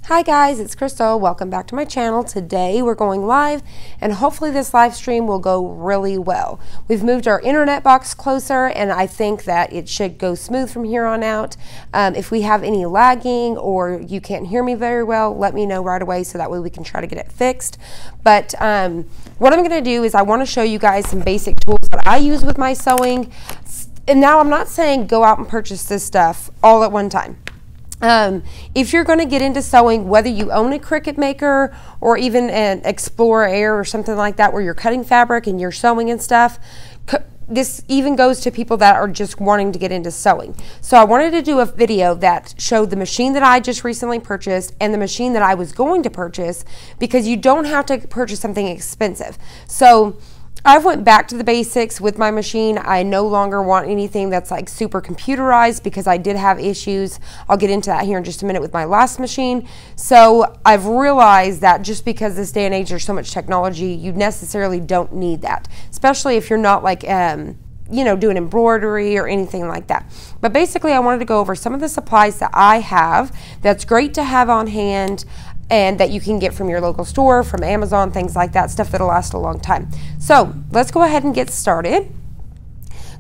Hi guys, it's Crystal. Welcome back to my channel. Today we're going live and hopefully this live stream will go really well. We've moved our internet box closer and I think that it should go smooth from here on out. If we have any lagging or you can't hear me very well, let me know right away so that way we can try to get it fixed. But what I'm going to do is I want to show you guys some basic tools that I use with my sewing. And now I'm not saying go out and purchase this stuff all at one time. If you're going to get into sewing, whether you own a Cricut maker or even an Explorer Air or something like that where you're cutting fabric and you're sewing and stuff, this even goes to people that are just wanting to get into sewing. So I wanted to do a video that showed the machine that I just recently purchased and the machine that I was going to purchase, because you don't have to purchase something expensive. So I went back to the basics with my machine. I no longer want anything that's like super computerized because I did have issues. I'll get into that here in just a minute with my last machine. So I've realized that just because this day and age there's so much technology, you necessarily don't need that, especially if you're not like you know, doing embroidery or anything like that. But basically I wanted to go over some of the supplies that I have that's great to have on hand and that you can get from your local store, from Amazon, things like that, stuff that'll last a long time. So let's go ahead and get started.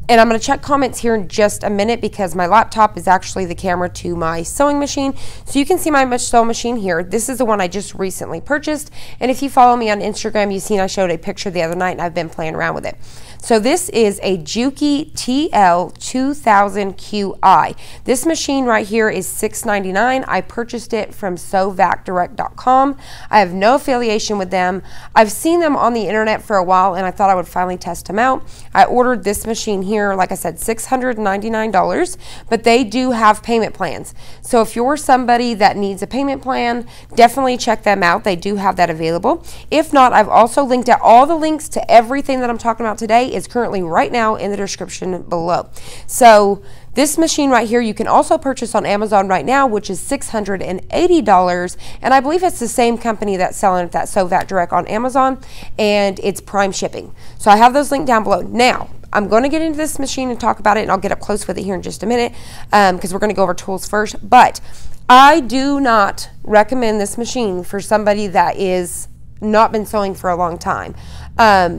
And I'm going to check comments here in just a minute because my laptop is actually the camera to my sewing machine. So you can see my sewing machine here. This is the one I just recently purchased. And if you follow me on Instagram, you've seen I showed a picture the other night and I've been playing around with it. So this is a Juki TL2000QI. This machine right here is $6.99. I purchased it from SewVacDirect.com. I have no affiliation with them. I've seen them on the internet for a while and I thought I would finally test them out. I ordered this machine here, like I said, $699, but they do have payment plans. So if you're somebody that needs a payment plan, definitely check them out. They do have that available. If not, I've also linked out all the links to everything that I'm talking about today is currently right now in the description below. So this machine right here you can also purchase on Amazon right now, which is $680, and I believe it's the same company that's selling it, that SewVac Direct on Amazon, and it's Prime shipping. So I have those linked down below. Now I'm going to get into this machine and talk about it, and I'll get up close with it here in just a minute because we're going to go over tools first. But I do not recommend this machine for somebody that is not been sewing for a long time.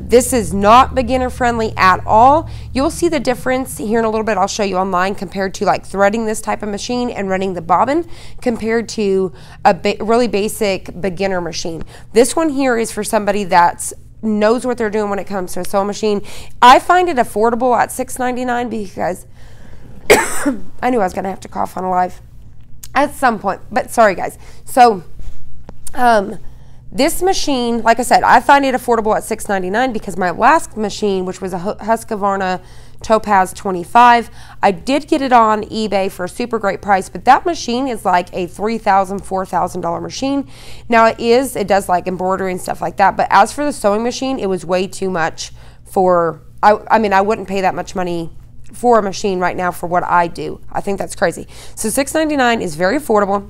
This is not beginner friendly at all. You'll see the difference here in a little bit. I'll show you online compared to like threading this type of machine and running the bobbin compared to a really basic beginner machine. This one here is for somebody that knows what they're doing when it comes to a sewing machine. I find it affordable at $6.99 because I knew I was gonna have to cough on live at some point, but sorry guys. So this machine, like I said, I find it affordable at $6.99 because my last machine, which was a Husqvarna Topaz 25, I did get it on eBay for a super great price, but that machine is like a $3,000, $4,000 machine. Now it does like embroidery and stuff like that, but as for the sewing machine, it was way too much for, I mean, I wouldn't pay that much money for a machine right now for what I do. I think that's crazy. So $6.99 is very affordable.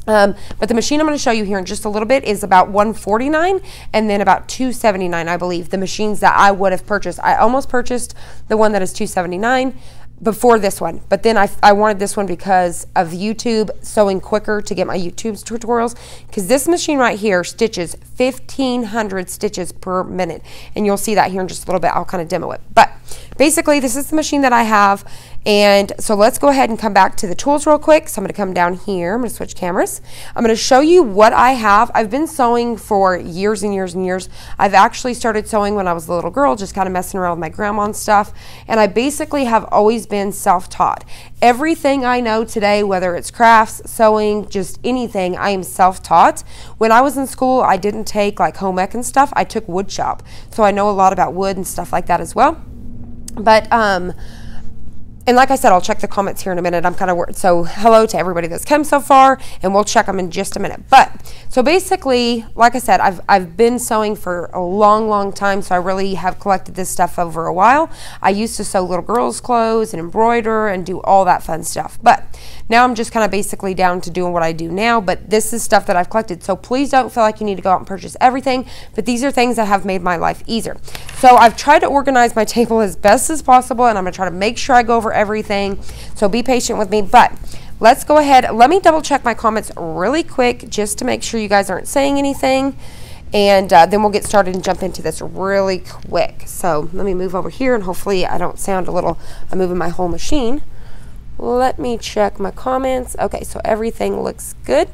But the machine I'm going to show you here in just a little bit is about $149 and then about $279, I believe, the machines that I would have purchased. I almost purchased the one that is $279 before this one, but then I wanted this one because of YouTube sewing quicker to get my YouTube tutorials, because this machine right here stitches 1,500 stitches per minute, and you'll see that here in just a little bit. I'll kind of demo it, but basically this is the machine that I have. And so let's go ahead and come back to the tools real quick. So I'm going to come down here. I'm going to switch cameras. I'm going to show you what I have. I've been sewing for years and years and years. I've actually started sewing when I was a little girl, just kind of messing around with my grandma and stuff. And I basically have always been self-taught. Everything I know today, whether it's crafts, sewing, just anything, I am self-taught. When I was in school, I didn't take like home ec and stuff. I took wood shop. So I know a lot about wood and stuff like that as well. But, and like I said, I'll check the comments here in a minute. I'm kind of worried. So hello to everybody that's come so far, and we'll check them in just a minute. But so basically, like I said, I've been sewing for a long, long time, so I really have collected this stuff over a while. I used to sew little girls' clothes and embroider and do all that fun stuff. But now I'm just kind of basically down to doing what I do now, but this is stuff that I've collected. So please don't feel like you need to go out and purchase everything, but these are things that have made my life easier. So I've tried to organize my table as best as possible, and I'm going to try to make sure I go over everything. So be patient with me, but let's go ahead. Let me double check my comments really quick just to make sure you guys aren't saying anything. And then we'll get started and jump into this really quick. So let me move over here, and hopefully I don't sound a little, I'm moving my whole machine. Let me check my comments. Okay, so everything looks good.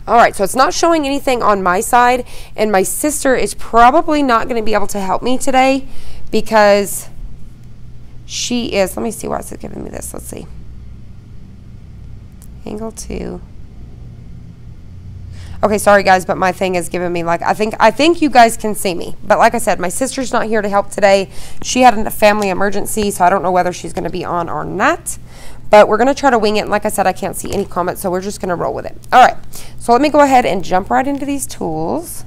All right, so it's not showing anything on my side, and my sister is probably not going to be able to help me today because she is, let me see why it's giving me this. Let's see. Angle 2. Okay, sorry guys, but my thing is giving me like, I think you guys can see me. But like I said, my sister's not here to help today. She had a family emergency, so I don't know whether she's going to be on or not. But we're going to try to wing it. And like I said, I can't see any comments, so we're just going to roll with it. All right, so let me go ahead and jump right into these tools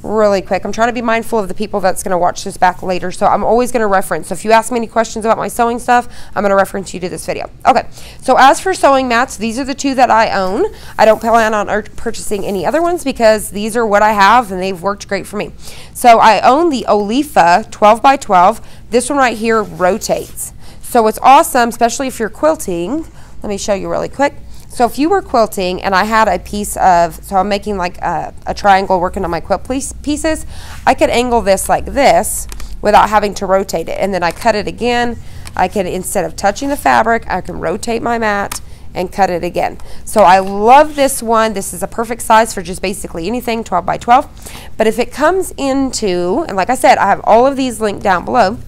really quick. I'm trying to be mindful of the people that's going to watch this back later, so I'm always going to reference. So if you ask me any questions about my sewing stuff, I'm going to reference you to this video. Okay, so as for sewing mats, these are the 2 that I own. I don't plan on purchasing any other ones because these are what I have and they've worked great for me. So I own the Olifa 12x12. This one right here rotates. So it's awesome, especially if you're quilting. Let me show you really quick. So if you were quilting and I had a piece of, so I'm making like a triangle working on my quilt pieces, I could angle this like this without having to rotate it. And then I cut it again. I can, instead of touching the fabric, I can rotate my mat and cut it again. So I love this one. This is a perfect size for just basically anything, 12x12. But if it comes into, and like I said, I have all of these linked down below.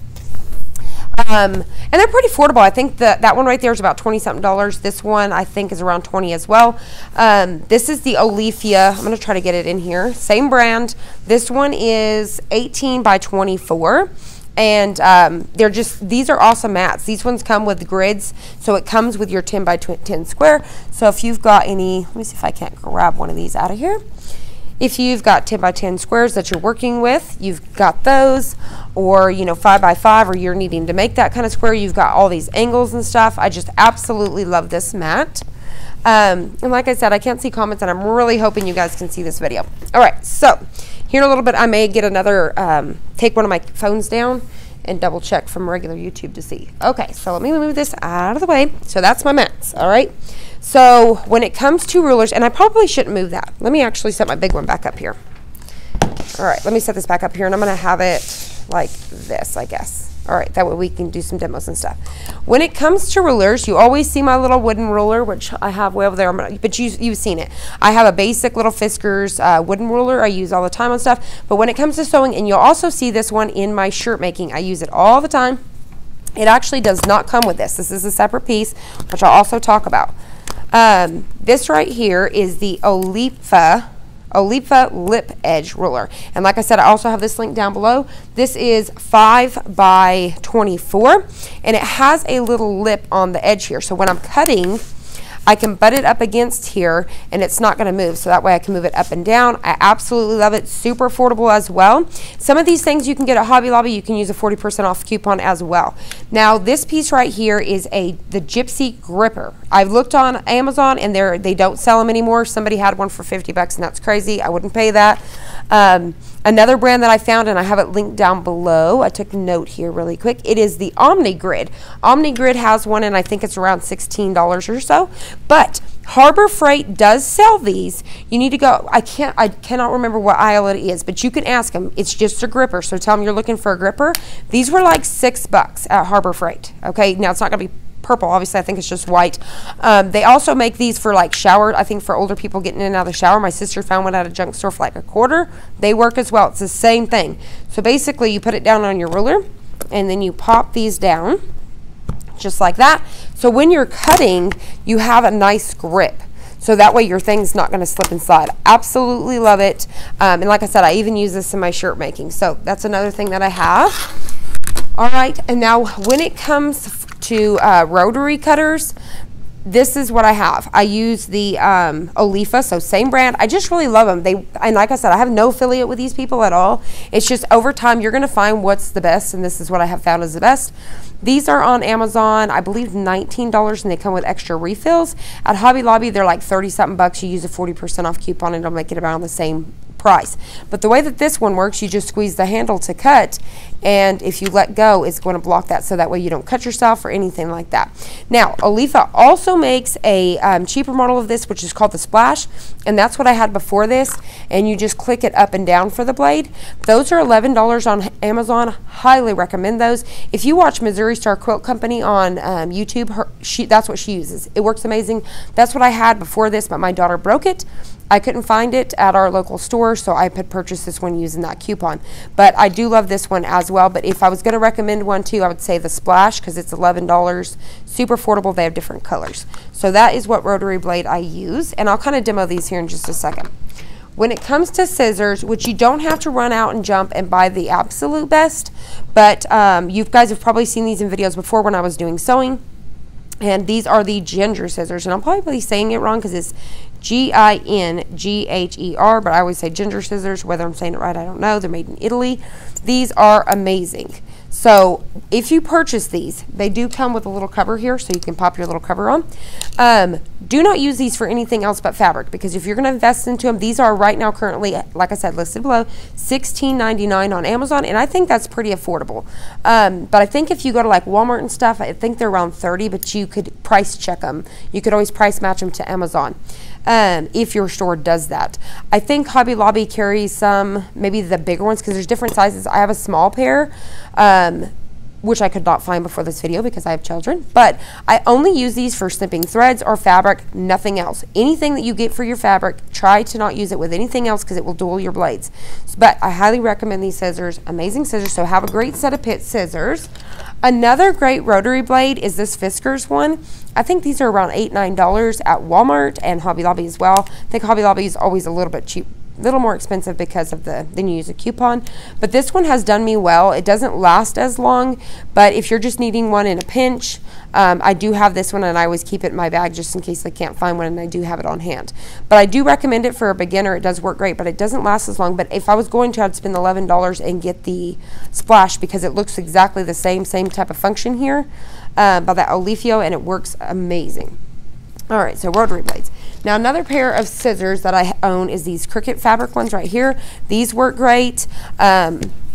And they're pretty affordable. I think that one right there is about $20-something. This one I think is around 20 as well. This is the Olifia. I'm going to try to get it in here. Same brand. This one is 18x24. And they're just, these are awesome mats. These ones come with grids, so it comes with your 10x10 square. So if you've got any, let me see if I can't grab one of these out of here. If you've got 10x10 squares that you're working with, you've got those, or 5x5, or you're needing to make that kind of square, you've got all these angles and stuff. I just absolutely love this mat. And like I said, I can't see comments, and I'm really hoping you guys can see this video. All right, so here in a little bit, I may get another, take one of my phones down and double check from regular YouTube to see. Okay, so let me move this out of the way. So that's my mats, all right? So when it comes to rulers, and I probably shouldn't move that. Let me actually set my big one back up here. All right, let me set this back up here, and I'm going to have it like this, I guess. All right, that way we can do some demos and stuff. When it comes to rulers, you always see my little wooden ruler, which I have way over there, but you've seen it. I have a basic little Fiskars wooden ruler I use all the time on stuff. But when it comes to sewing, and you'll also see this one in my shirt making, I use it all the time. It actually does not come with this. This is a separate piece, which I'll also talk about. This right here is the Olifa lip edge ruler, and like I said, I also have this link down below. This is 5x24, and it has a little lip on the edge here, so when I'm cutting, I can butt it up against here and it's not going to move, so that way I can move it up and down. I absolutely love it. Super affordable as well. Some of these things you can get at Hobby Lobby. You can use a 40% off coupon as well. Now this piece right here is the Gypsy Gripper. I've looked on Amazon and they don't sell them anymore. Somebody had one for 50 bucks and that's crazy. I wouldn't pay that. Another brand that I found, and I have it linked down below, I took a note here really quick, it is the Omnigrid. Omnigrid has one, and I think it's around $16 or so. But Harbor Freight does sell these. You need to go, I cannot remember what aisle it is, but you can ask them. It's just a gripper, so tell them you're looking for a gripper. These were like $6 at Harbor Freight. Okay, now it's not going to be purple, obviously. I think it's just white. They also make these for like shower, I think for older people getting in and out of the shower. My sister found one at a junk store for like $1. They work as well. It's the same thing. So basically you put it down on your ruler and then you pop these down just like that. So when you're cutting, you have a nice grip. So that way your thing's not going to slip and slide. Absolutely love it. And like I said, I even use this in my shirt making. So that's another thing that I have. All right, and now when it comes to rotary cutters, this is what I have. I use the Olifa, so same brand. I just really love them. And like I said, I have no affiliate with these people at all. It's just over time you're going to find what's the best, and this is what I have found is the best. These are on Amazon, I believe $19, and they come with extra refills. At Hobby Lobby, they're like 30-something bucks. You use a 40% off coupon, and it'll make it about the same price. But the way that this one works, you just squeeze the handle to cut, and if you let go, it's going to block that, so that way you don't cut yourself or anything like that. Now, Olifa also makes a cheaper model of this, which is called the Splash, and that's what I had before this, and you just click it up and down for the blade. Those are $11 on Amazon. Highly recommend those. If you watch Missouri Star Quilt Company on YouTube, that's what she uses. It works amazing. That's what I had before this, but my daughter broke it. I couldn't find it at our local store, so I had purchased this one using that coupon. But I do love this one as well. But if I was going to recommend one too, I would say the Splash, because it's $11. Super affordable. They have different colors. So that is what rotary blade I use. And I'll kind of demo these here in just a second. When it comes to scissors, which you don't have to run out and jump and buy the absolute best, but you guys have probably seen these in videos before when I was doing sewing. And these are the Ginger scissors, and I'm probably saying it wrong because it's G-I-N-G-H-E-R, but I always say Ginger scissors. Whether I'm saying it right, I don't know. They're made in Italy. These are amazing. So if you purchase these, they do come with a little cover here, so you can pop your little cover on. Do not use these for anything else but fabric, because if you're going to invest into them, these are right now currently, like I said, listed below, $16.99 on Amazon, and I think that's pretty affordable. But I think if you go to like Walmart and stuff, I think they're around $30, but you could price check them. You could always price match them to Amazon. If your store does that. I think Hobby Lobby carries some, maybe the bigger ones, because there's different sizes. I have a small pair, which I could not find before this video because I have children, but I only use these for snipping threads or fabric, nothing else. Anything that you get for your fabric, try to not use it with anything else because it will dull your blades. But I highly recommend these scissors. Amazing scissors, so have a great set of pit scissors. Another great rotary blade is this Fiskars one. I think these are around $8, $9 at Walmart and Hobby Lobby as well. I think Hobby Lobby is always a little bit cheap, a little more expensive because of then you use a coupon. But this one has done me well. It doesn't last as long, but if you're just needing one in a pinch, I do have this one, and I always keep it in my bag just in case I can't find one, and I do have it on hand. But I do recommend it for a beginner. It does work great, but it doesn't last as long. But if I was going to, I'd spend $11 and get the Splash, because it looks exactly the same type of function here by that Olifio, and it works amazing. All right, so rotary blades. Now another pair of scissors that I own is these Cricut fabric ones right here. These work great.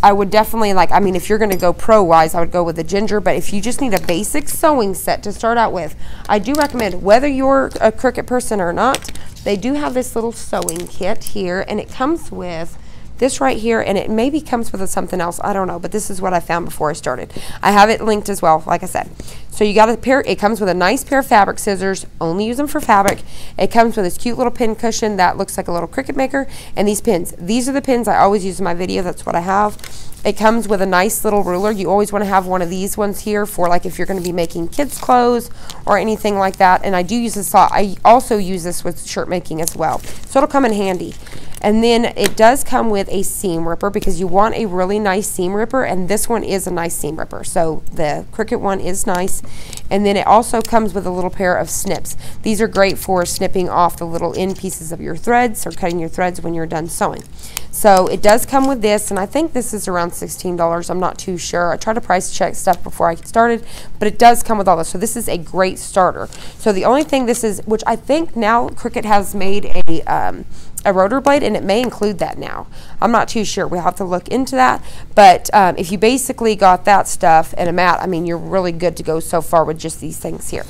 I would definitely, I mean, if you're going to go pro-wise, I would go with the Ginger, but if you just need a basic sewing set to start out with, I do recommend, whether you're a Cricut person or not, they do have this little sewing kit here, and it comes with this right here, and it maybe comes with something else, I don't know, but this is what I found before I started. I have it linked as well, like I said. So you got a pair, it comes with a nice pair of fabric scissors, only use them for fabric. It comes with this cute little pin cushion that looks like a little Cricut maker, and these pins. These are the pins I always use in my video, that's what I have. It comes with a nice little ruler. You always want to have one of these ones here for like if you're going to be making kids clothes or anything like that. And I do use this, I also use this with shirt making as well. So it'll come in handy. And then it does come with a seam ripper, because you want a really nice seam ripper, and this one is a nice seam ripper. So the Cricut one is nice. And then it also comes with a little pair of snips. These are great for snipping off the little end pieces of your threads or cutting your threads when you're done sewing. So it does come with this, and I think this is around $16. I'm not too sure. I try to price check stuff before I get started, but it does come with all this. So this is a great starter. So the only thing this is, which I think now Cricut has made a rotor blade, and it may include that now. I'm not too sure. We'll have to look into that. But if you basically got that stuff and a mat, I mean, you're really good to go so far with just these things here.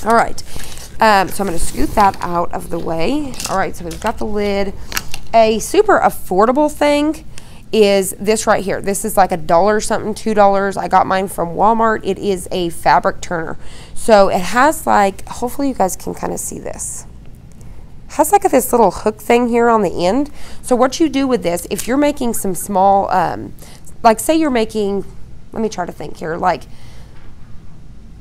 All right. So I'm going to scoot that out of the way. All right, so we've got the lid. A super affordable thing is this right here. This is like $1 something, $2. I got mine from Walmart. It is a fabric turner. So it has like, hopefully you guys can kind of see this. It has like this little hook thing here on the end. So what you do with this, if you're making some small, like say you're making, let me try to think here, like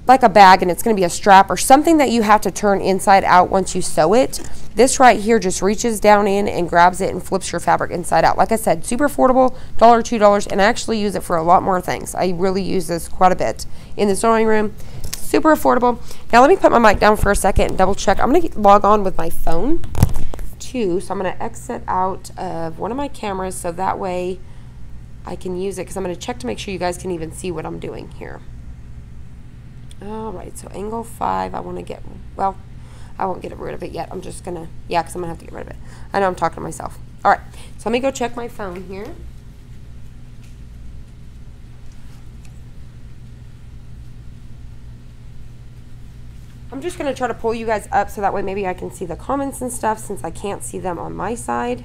a bag, and it's going to be a strap or something that you have to turn inside out once you sew it. This right here just reaches down in and grabs it and flips your fabric inside out. Like I said, super affordable, $1, $2, and I actually use it for a lot more things. I really use this quite a bit in the sewing room. Super affordable. Now let me put my mic down for a second and double check. I'm going to log on with my phone too, so I'm going to exit out of one of my cameras so that way I can use it, because I'm going to check to make sure you guys can even see what I'm doing here. All right, so angle 5, I want to get, well, I won't get rid of it yet. I'm just going to, yeah, because I'm going to have to get rid of it. I know I'm talking to myself. All right, so let me go check my phone here. I'm just going to try to pull you guys up so that way maybe I can see the comments and stuff since I can't see them on my side.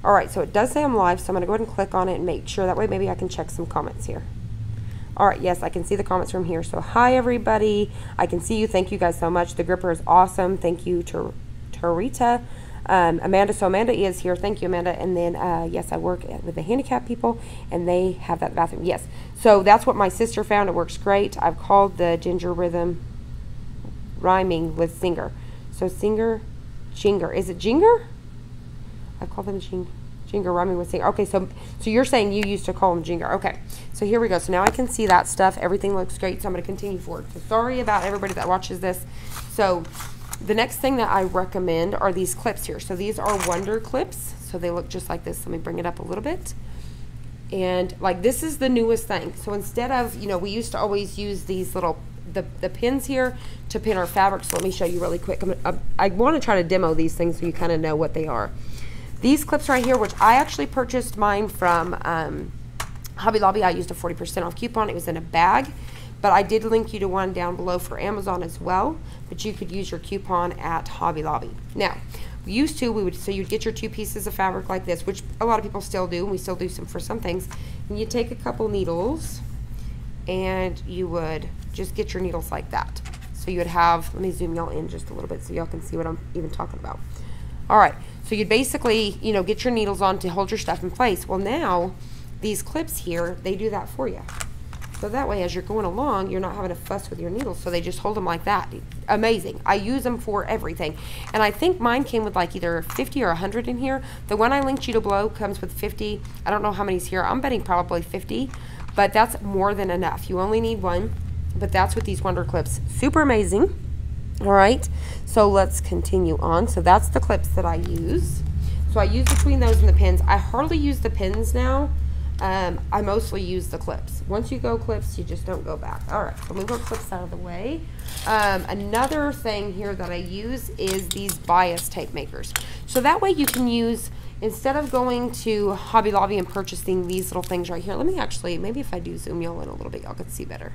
All right, so it does say I'm live, so I'm going to go ahead and click on it and make sure that way maybe I can check some comments here. All right, yes, I can see the comments from here. So hi, everybody. I can see you. Thank you guys so much. The gripper is awesome. Thank you to Tarita. Amanda, so Amanda is here. Thank you, Amanda. And then, yes, I work with the handicapped people, and they have that bathroom. Yes, so that's what my sister found. It works great. I've called the ginger rhythm rhyming with Singer. So Singer, Jinger. Is it Jinger? I've called them Jinger rhyming with Singer. Okay, so you're saying you used to call them Jinger. Okay, so here we go. So now I can see that stuff. Everything looks great, so I'm going to continue forward. So sorry about everybody that watches this. So the next thing that I recommend are these clips here. So these are Wonder clips. So they look just like this. Let me bring it up a little bit. And like this is the newest thing. So instead of, you know, we used to always use these little the pins here to pin our fabric. So let me show you really quick. I want to try to demo these things so you kind of know what they are. These clips right here, which I actually purchased mine from Hobby Lobby. I used a 40% off coupon. It was in a bag, but I did link you to one down below for Amazon as well, but you could use your coupon at Hobby Lobby. Now, used to, so you'd get your 2 pieces of fabric like this, which a lot of people still do, and we still do some for some things, and you take a couple needles, and you would just get your needles like that. So you would have, let me zoom y'all in just a little bit so y'all can see what I'm even talking about. All right, so you'd basically, you know, get your needles on to hold your stuff in place. Well, now, these clips here, they do that for you. So that way, as you're going along, you're not having to fuss with your needles, so they just hold them like that. Amazing. I use them for everything. And I think mine came with like either 50 or 100 in here. The one I linked you to below comes with 50. I don't know how many's here. I'm betting probably 50, but that's more than enough. You only need one, but that's with these Wonder clips. Super amazing. All right, so let's continue on. So that's the clips that I use. So I use between those and the pins. I hardly use the pins now. I mostly use the clips. Once you go clips, you just don't go back. All right, so let me go clips out of the way. Another thing here that I use is these bias tape makers. So that way you can use, instead of going to Hobby Lobby and purchasing these little things right here, let me actually, maybe if I do zoom y'all in a little bit, y'all can see better.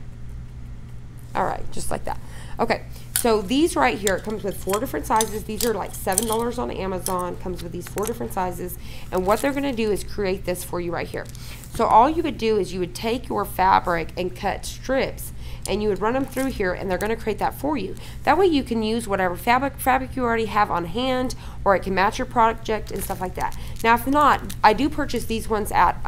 All right, just like that. Okay, so these right here, it comes with 4 different sizes. These are like $7 on Amazon. Comes with these 4 different sizes. And what they're gonna do is create this for you right here. So all you would do is you would take your fabric and cut strips, and you would run them through here, and they're gonna create that for you. That way you can use whatever fabric you already have on hand, or it can match your project and stuff like that. Now, if not, I do purchase these ones at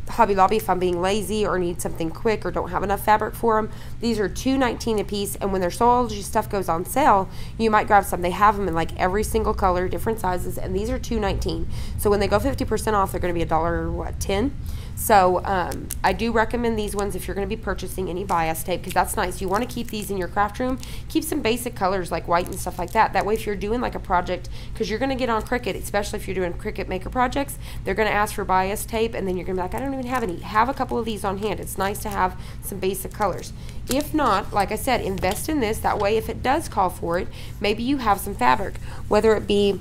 Hobby Lobby if I'm being lazy or need something quick or don't have enough fabric for them. These are $2.19 a piece, and when their Soulology stuff goes on sale, you might grab some. They have them in like every single color, different sizes, and these are $2.19. So when they go 50% off, they're going to be $1.10. So I do recommend these ones if you're going to be purchasing any bias tape, because that's nice. You want to keep these in your craft room. Keep some basic colors like white and stuff like that. That way if you're doing like a project, because you're going to get on Cricut, especially if you're doing Cricut maker projects, they're going to ask for bias tape, and then you're going to be like, I don't even have any. Have a couple of these on hand. It's nice to have some basic colors. If not, like I said, invest in this. That way if it does call for it, maybe you have some fabric, whether it be,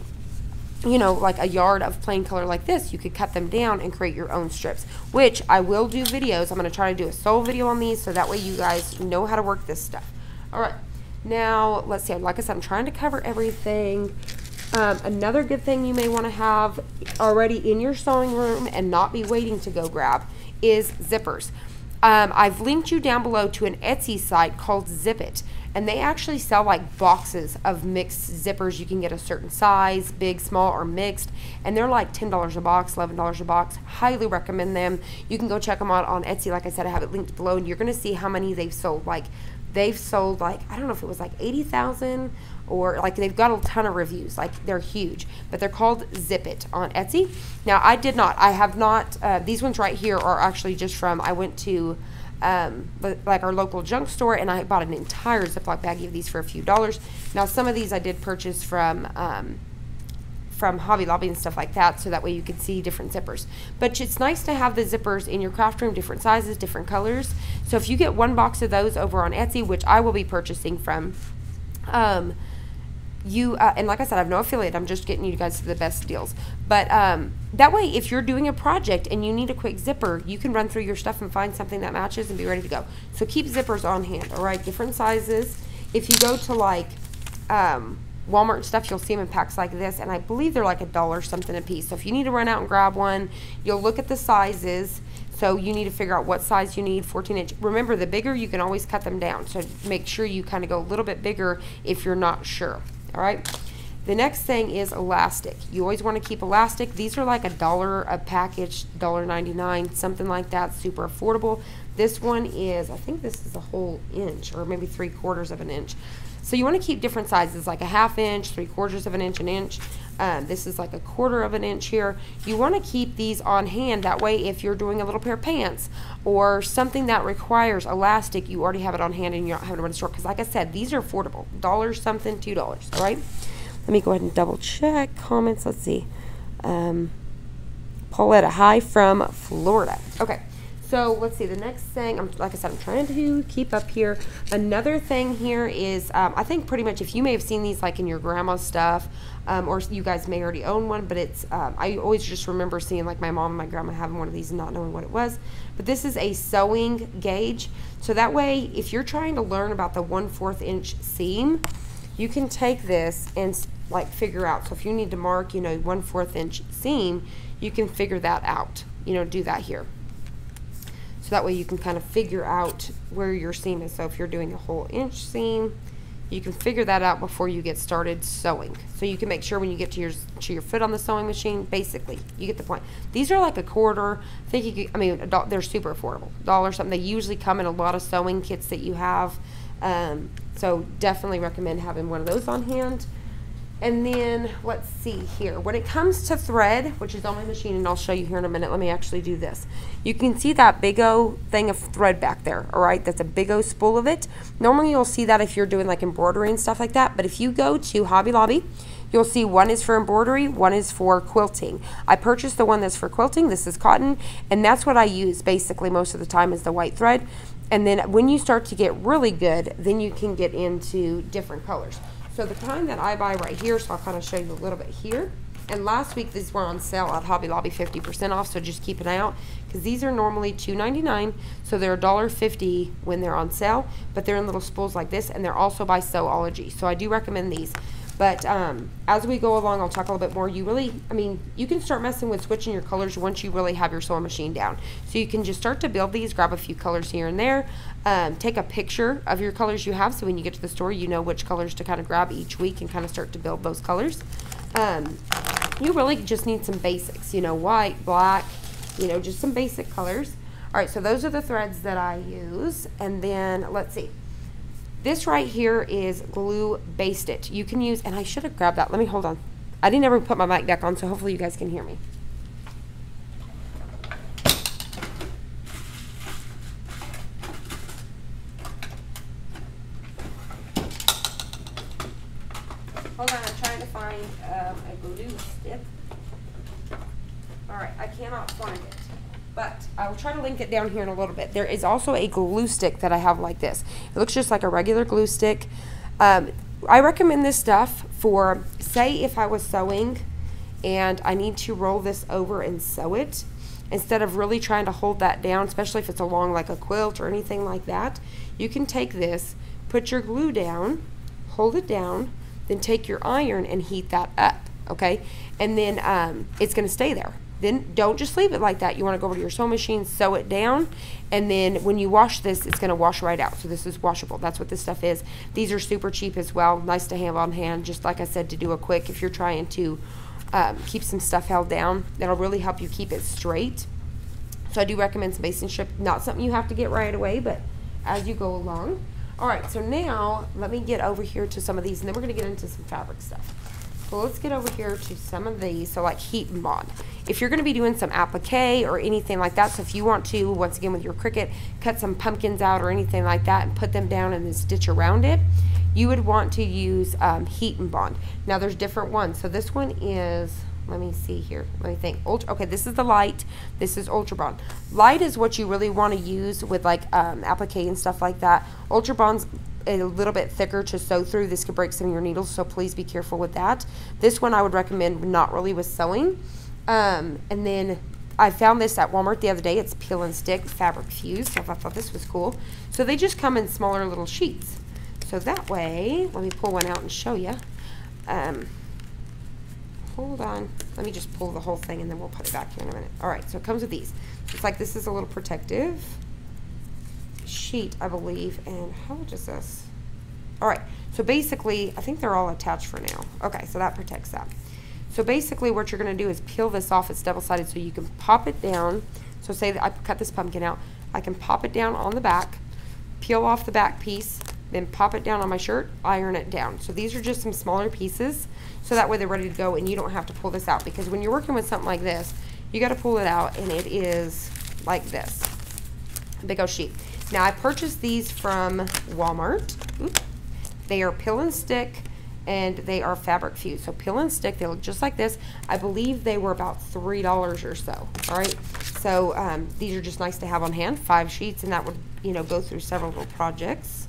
you know, like a yard of plain color like this, you could cut them down and create your own strips, which I will do videos. I'm going to try to do a sole video on these, so that way you guys know how to work this stuff. All right, now let's see. Like I said, I'm trying to cover everything. Another good thing you may want to have already in your sewing room and not be waiting to go grab is zippers. I've linked you down below to an Etsy site called Zip It, and they actually sell like boxes of mixed zippers. You can get a certain size, big, small, or mixed, and they're like $10 a box, $11 a box. Highly recommend them. You can go check them out on Etsy. Like I said, I have it linked below, and you're going to see how many they've sold. Like, they've sold like, I don't know if it was like 80,000, or like they've got a ton of reviews. Like, they're huge, but they're called Zip It on Etsy. Now, I have not, these ones right here are actually just from, I went to like our local junk store, and I bought an entire Ziploc baggie of these for a few dollars. Now, some of these I did purchase from Hobby Lobby and stuff like that, so that way you can see different zippers. But it's nice to have the zippers in your craft room, different sizes, different colors. So if you get one box of those over on Etsy, which I will be purchasing from, you and like I said, I have no affiliate, I'm just getting you guys the best deals, but that way if you're doing a project and you need a quick zipper, you can run through your stuff and find something that matches and be ready to go. So keep zippers on hand, all right? Different sizes. If you go to like Walmart and stuff, you'll see them in packs like this, and I believe they're like $1 something a piece. So if you need to run out and grab one, you'll look at the sizes. So you need to figure out what size you need, 14-inch. Remember, the bigger, you can always cut them down. So make sure you kind of go a little bit bigger if you're not sure. All right. The next thing is elastic. You always want to keep elastic. These are like $1 a package, $1.99, something like that. Super affordable. This one is, I think this is a whole inch, or maybe 3/4 of an inch. So you want to keep different sizes, like a 1/2 inch, 3/4 of an inch, an inch. This is like 1/4 of an inch here. You want to keep these on hand. That way, if you're doing a little pair of pants or something that requires elastic, you already have it on hand and you're not having to run to the store. Because like I said, these are affordable. $1 something, $2. All right. Let me go ahead and double check comments. Let's see. Pauletta, hi from Florida. Okay. So let's see, the next thing, like I said, I'm trying to keep up here. Another thing here is, I think pretty much if you may have seen these like in your grandma's stuff, or you guys may already own one, but it's, I always just remember seeing like my mom and my grandma having one of these and not knowing what it was. But this is a sewing gauge. So that way, if you're trying to learn about the 1/4 inch seam, you can take this and like figure out. So if you need to mark, you know, 1/4 inch seam, you can figure that out, you know, do that here. So that way you can kind of figure out where your seam is. So if you're doing a whole inch seam, you can figure that out before you get started sewing. So you can make sure when you get to your foot on the sewing machine, basically, you get the point. These are like $1/4. I think you could, I mean, they're super affordable. $1 something. They usually come in a lot of sewing kits that you have. So definitely recommend having one of those on hand. And then let's see here. When it comes to thread, which is on my machine, and I'll show you here in a minute, let me actually do this. You can see that big O thing of thread back there, all right? That's a big O spool of it. Normally you'll see that if you're doing like embroidery and stuff like that, but if you go to Hobby Lobby, you'll see one is for embroidery, one is for quilting. I purchased the one that's for quilting. This is cotton, and that's what I use basically most of the time is the white thread. And then when you start to get really good, then you can get into different colors. So the kind that I buy right here, so I'll kind of show you a little bit here. And last week these were on sale at Hobby Lobby, 50% off, so just keep an eye out. Because these are normally $2.99, so they're $1.50 when they're on sale. But they're in little spools like this, and they're also by Sewology. So I do recommend these. But as we go along, I'll talk a little bit more. You really, I mean, you can start messing with switching your colors once you really have your sewing machine down. So you can just start to build these, grab a few colors here and there, take a picture of your colors you have, so when you get to the store, you know which colors to kind of grab each week and kind of start to build those colors. You really just need some basics, you know, white, black, you know, just some basic colors. All right, so those are the threads that I use. And then let's see. This right here is glue basted. You can use, and I should have grabbed that. Let me hold on. I didn't ever put my mic deck on, so hopefully you guys can hear me. Hold on, I'm trying to find a glue stick. All right, I cannot find it, but I will try to link it down here in a little bit. There is also a glue stick that I have like this. It looks just like a regular glue stick. I recommend this stuff for, say if I was sewing and I need to roll this over and sew it, instead of really trying to hold that down, especially if it's along like a quilt or anything like that, you can take this, put your glue down, hold it down, then take your iron and heat that up, okay? And then it's gonna stay there. Then don't just leave it like that. You want to go over to your sewing machine, sew it down, and then when you wash this, it's going to wash right out. So this is washable. That's what this stuff is. These are super cheap as well. Nice to have on hand, just like I said, to do a quick if you're trying to keep some stuff held down. That'll really help you keep it straight. So I do recommend some basting strip. Not something you have to get right away, but as you go along. All right, so now let me get over here to some of these, and then we're going to get into some fabric stuff. So let's get over here to some of these. So like heat and bond. If you're going to be doing some applique or anything like that, so if you want to, once again with your Cricut, cut some pumpkins out or anything like that and put them down and then stitch around it, you would want to use heat and bond. Now there's different ones. So this one is, let me see here, let me think. Okay, this is the light, this is Ultra Bond. Light is what you really want to use with like applique and stuff like that. Ultra Bond's a little bit thicker to sew through. This could break some of your needles, so please be careful with that. This one I would recommend not really with sewing. And then I found this at Walmart the other day. It's Peel and Stick Fabric Fuse. So I thought this was cool. So they just come in smaller little sheets. So that way, let me pull one out and show you. Hold on. Let me just pull the whole thing and then we'll put it back here in a minute. All right, so it comes with these. It's like this is a little protective sheet, I believe. And how much is this? All right, so basically, I think they're all attached for now. Okay, so that protects that. So basically what you're gonna do is peel this off. It's double-sided, so you can pop it down. So say that I cut this pumpkin out. I can pop it down on the back, peel off the back piece, then pop it down on my shirt, iron it down. So these are just some smaller pieces, so that way they're ready to go and you don't have to pull this out, because when you're working with something like this, you gotta pull it out and it is like this, a big old sheet. Now I purchased these from Walmart. Oops. They are Peel and Stick and they are Fabric Fuse. So Peel and Stick, they look just like this. I believe they were about $3 or so, all right? So these are just nice to have on hand, 5 sheets, and that would, you know, go through several little projects.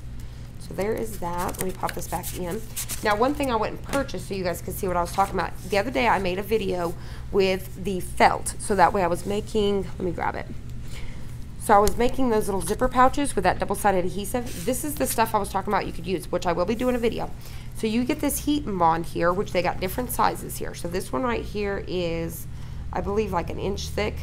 So there is that. Let me pop this back in. Now, one thing I went and purchased so you guys could see what I was talking about. The other day I made a video with the felt. So that way I was making, let me grab it. So I was making those little zipper pouches with that double-sided adhesive. This is the stuff I was talking about you could use, which I will be doing a video. So you get this heat and bond here, which they got different sizes here. So this one right here is, I believe, like an inch thick.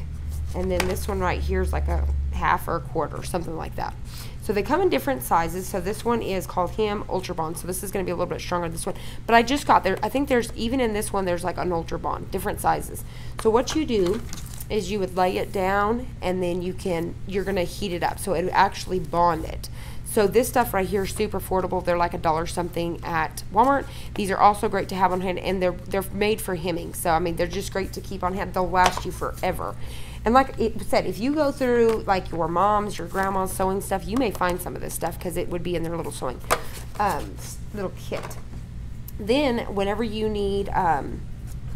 And then this one right here is like a half or a quarter, something like that. So they come in different sizes. So this one is called Hem Ultra Bond. So this is going to be a little bit stronger than this one. But I just got there. I think there's, even in this one, there's like an Ultra Bond, different sizes. So what you do is you would lay it down and then you're going to heat it up. So it would actually bond it. So this stuff right here is super affordable. They're like $1 something at Walmart. These are also great to have on hand, and they're made for hemming. So I mean, they're just great to keep on hand. They'll last you forever. And like it said, if you go through like your mom's, your grandma's sewing stuff, you may find some of this stuff because it would be in their little sewing little kit. Then whenever you need, and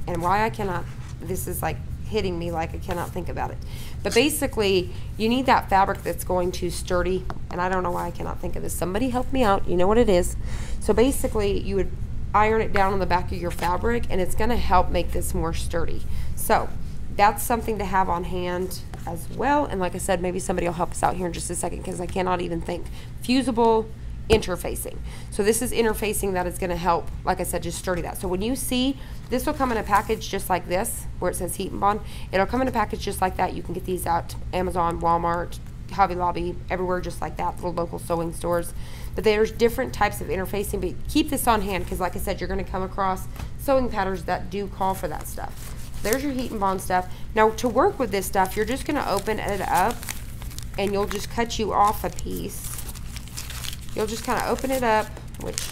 why I cannot, this is like hitting me like I cannot think about it. But basically, you need that fabric that's going to sturdy, and I don't know why I cannot think of this. Somebody help me out. You know what it is. So basically, you would iron it down on the back of your fabric, and it's going to help make this more sturdy. So that's something to have on hand as well. And like I said, maybe somebody will help us out here in just a second because I cannot even think. Fusible interfacing. So this is interfacing that is going to help, like I said, just sturdy that. So when you see, this will come in a package just like this, where it says heat and bond. It'll come in a package just like that. You can get these at Amazon, Walmart, Hobby Lobby, everywhere just like that, little local sewing stores. But there's different types of interfacing, but keep this on hand because like I said, you're going to come across sewing patterns that do call for that stuff. There's your heat and bond stuff. Now to work with this stuff, you're just going to open it up and you'll just cut you off a piece. You'll just kind of open it up, which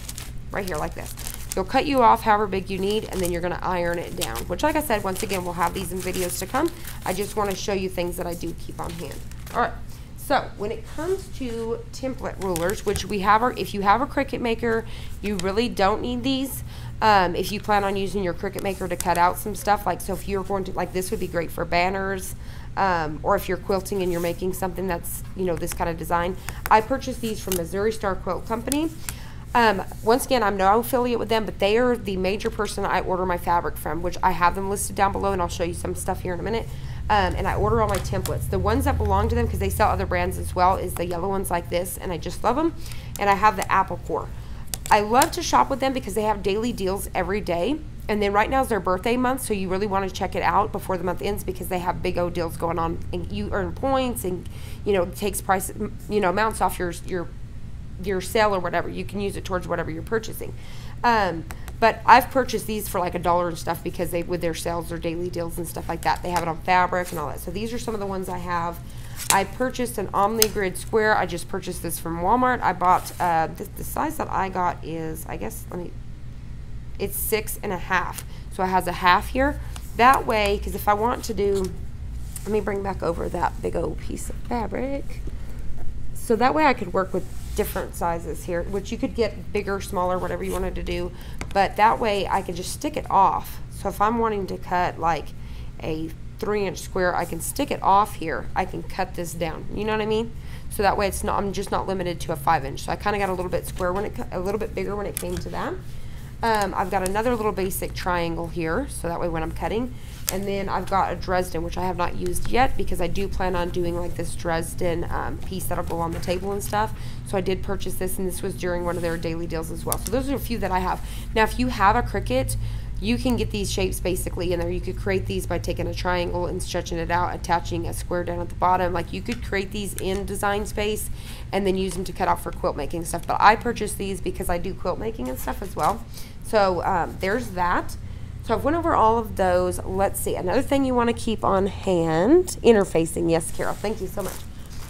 right here like this. You'll cut you off however big you need, and then you're going to iron it down, which like I said, once again, we'll have these in videos to come. I just want to show you things that I do keep on hand. All right, so when it comes to template rulers, which we have, if you have a Cricut maker, you really don't need these. If you plan on using your Cricut maker to cut out some stuff, like so if you're going to, like this would be great for banners, or if you're quilting and you're making something that's, you know, this kind of design. I purchased these from Missouri Star Quilt Company. Once again, I'm no affiliate with them, but they are the major person I order my fabric from, which I have them listed down below, and I'll show you some stuff here in a minute. And I order all my templates. The ones that belong to them, because they sell other brands as well, is the yellow ones like this, and I just love them. And I have the apple core. I love to shop with them because they have daily deals every day. And then right now is their birthday month, so you really want to check it out before the month ends because they have big old deals going on, and you earn points, and you know, it takes price, you know, amounts off your sale or whatever. You can use it towards whatever you're purchasing. But I've purchased these for like $1 and stuff because they, with their sales or daily deals and stuff like that, they have it on fabric and all that. So these are some of the ones I have. I purchased an Omni Grid Square. I just purchased this from Walmart. I bought the size that I got is, I guess, it's 6.5. So it has a half here. That way, because if I want to do, let me bring back over that big old piece of fabric. So that way I could work with different sizes here, which you could get bigger, smaller, whatever you wanted to do. But that way I can just stick it off. So if I'm wanting to cut like a 3-inch square, I can stick it off here. I can cut this down. You know what I mean? So that way it's not, I'm just not limited to a 5-inch. So I kind of got a little bit square when a little bit bigger when it came to that. I've got another little basic triangle here, so that way when I'm cutting. And then I've got a Dresden, which I have not used yet because I do plan on doing like this Dresden piece that'll go on the table and stuff. So I did purchase this, and this was during one of their daily deals as well. So those are a few that I have. Now, if you have a Cricut, you can get these shapes basically in there. You could create these by taking a triangle and stretching it out, attaching a square down at the bottom. Like, you could create these in Design Space and then use them to cut out for quilt making stuff. But I purchased these because I do quilt making and stuff as well. So there's that. So I've went over all of those. Let's see, another thing you want to keep on hand, interfacing. Yes, Carol, thank you so much.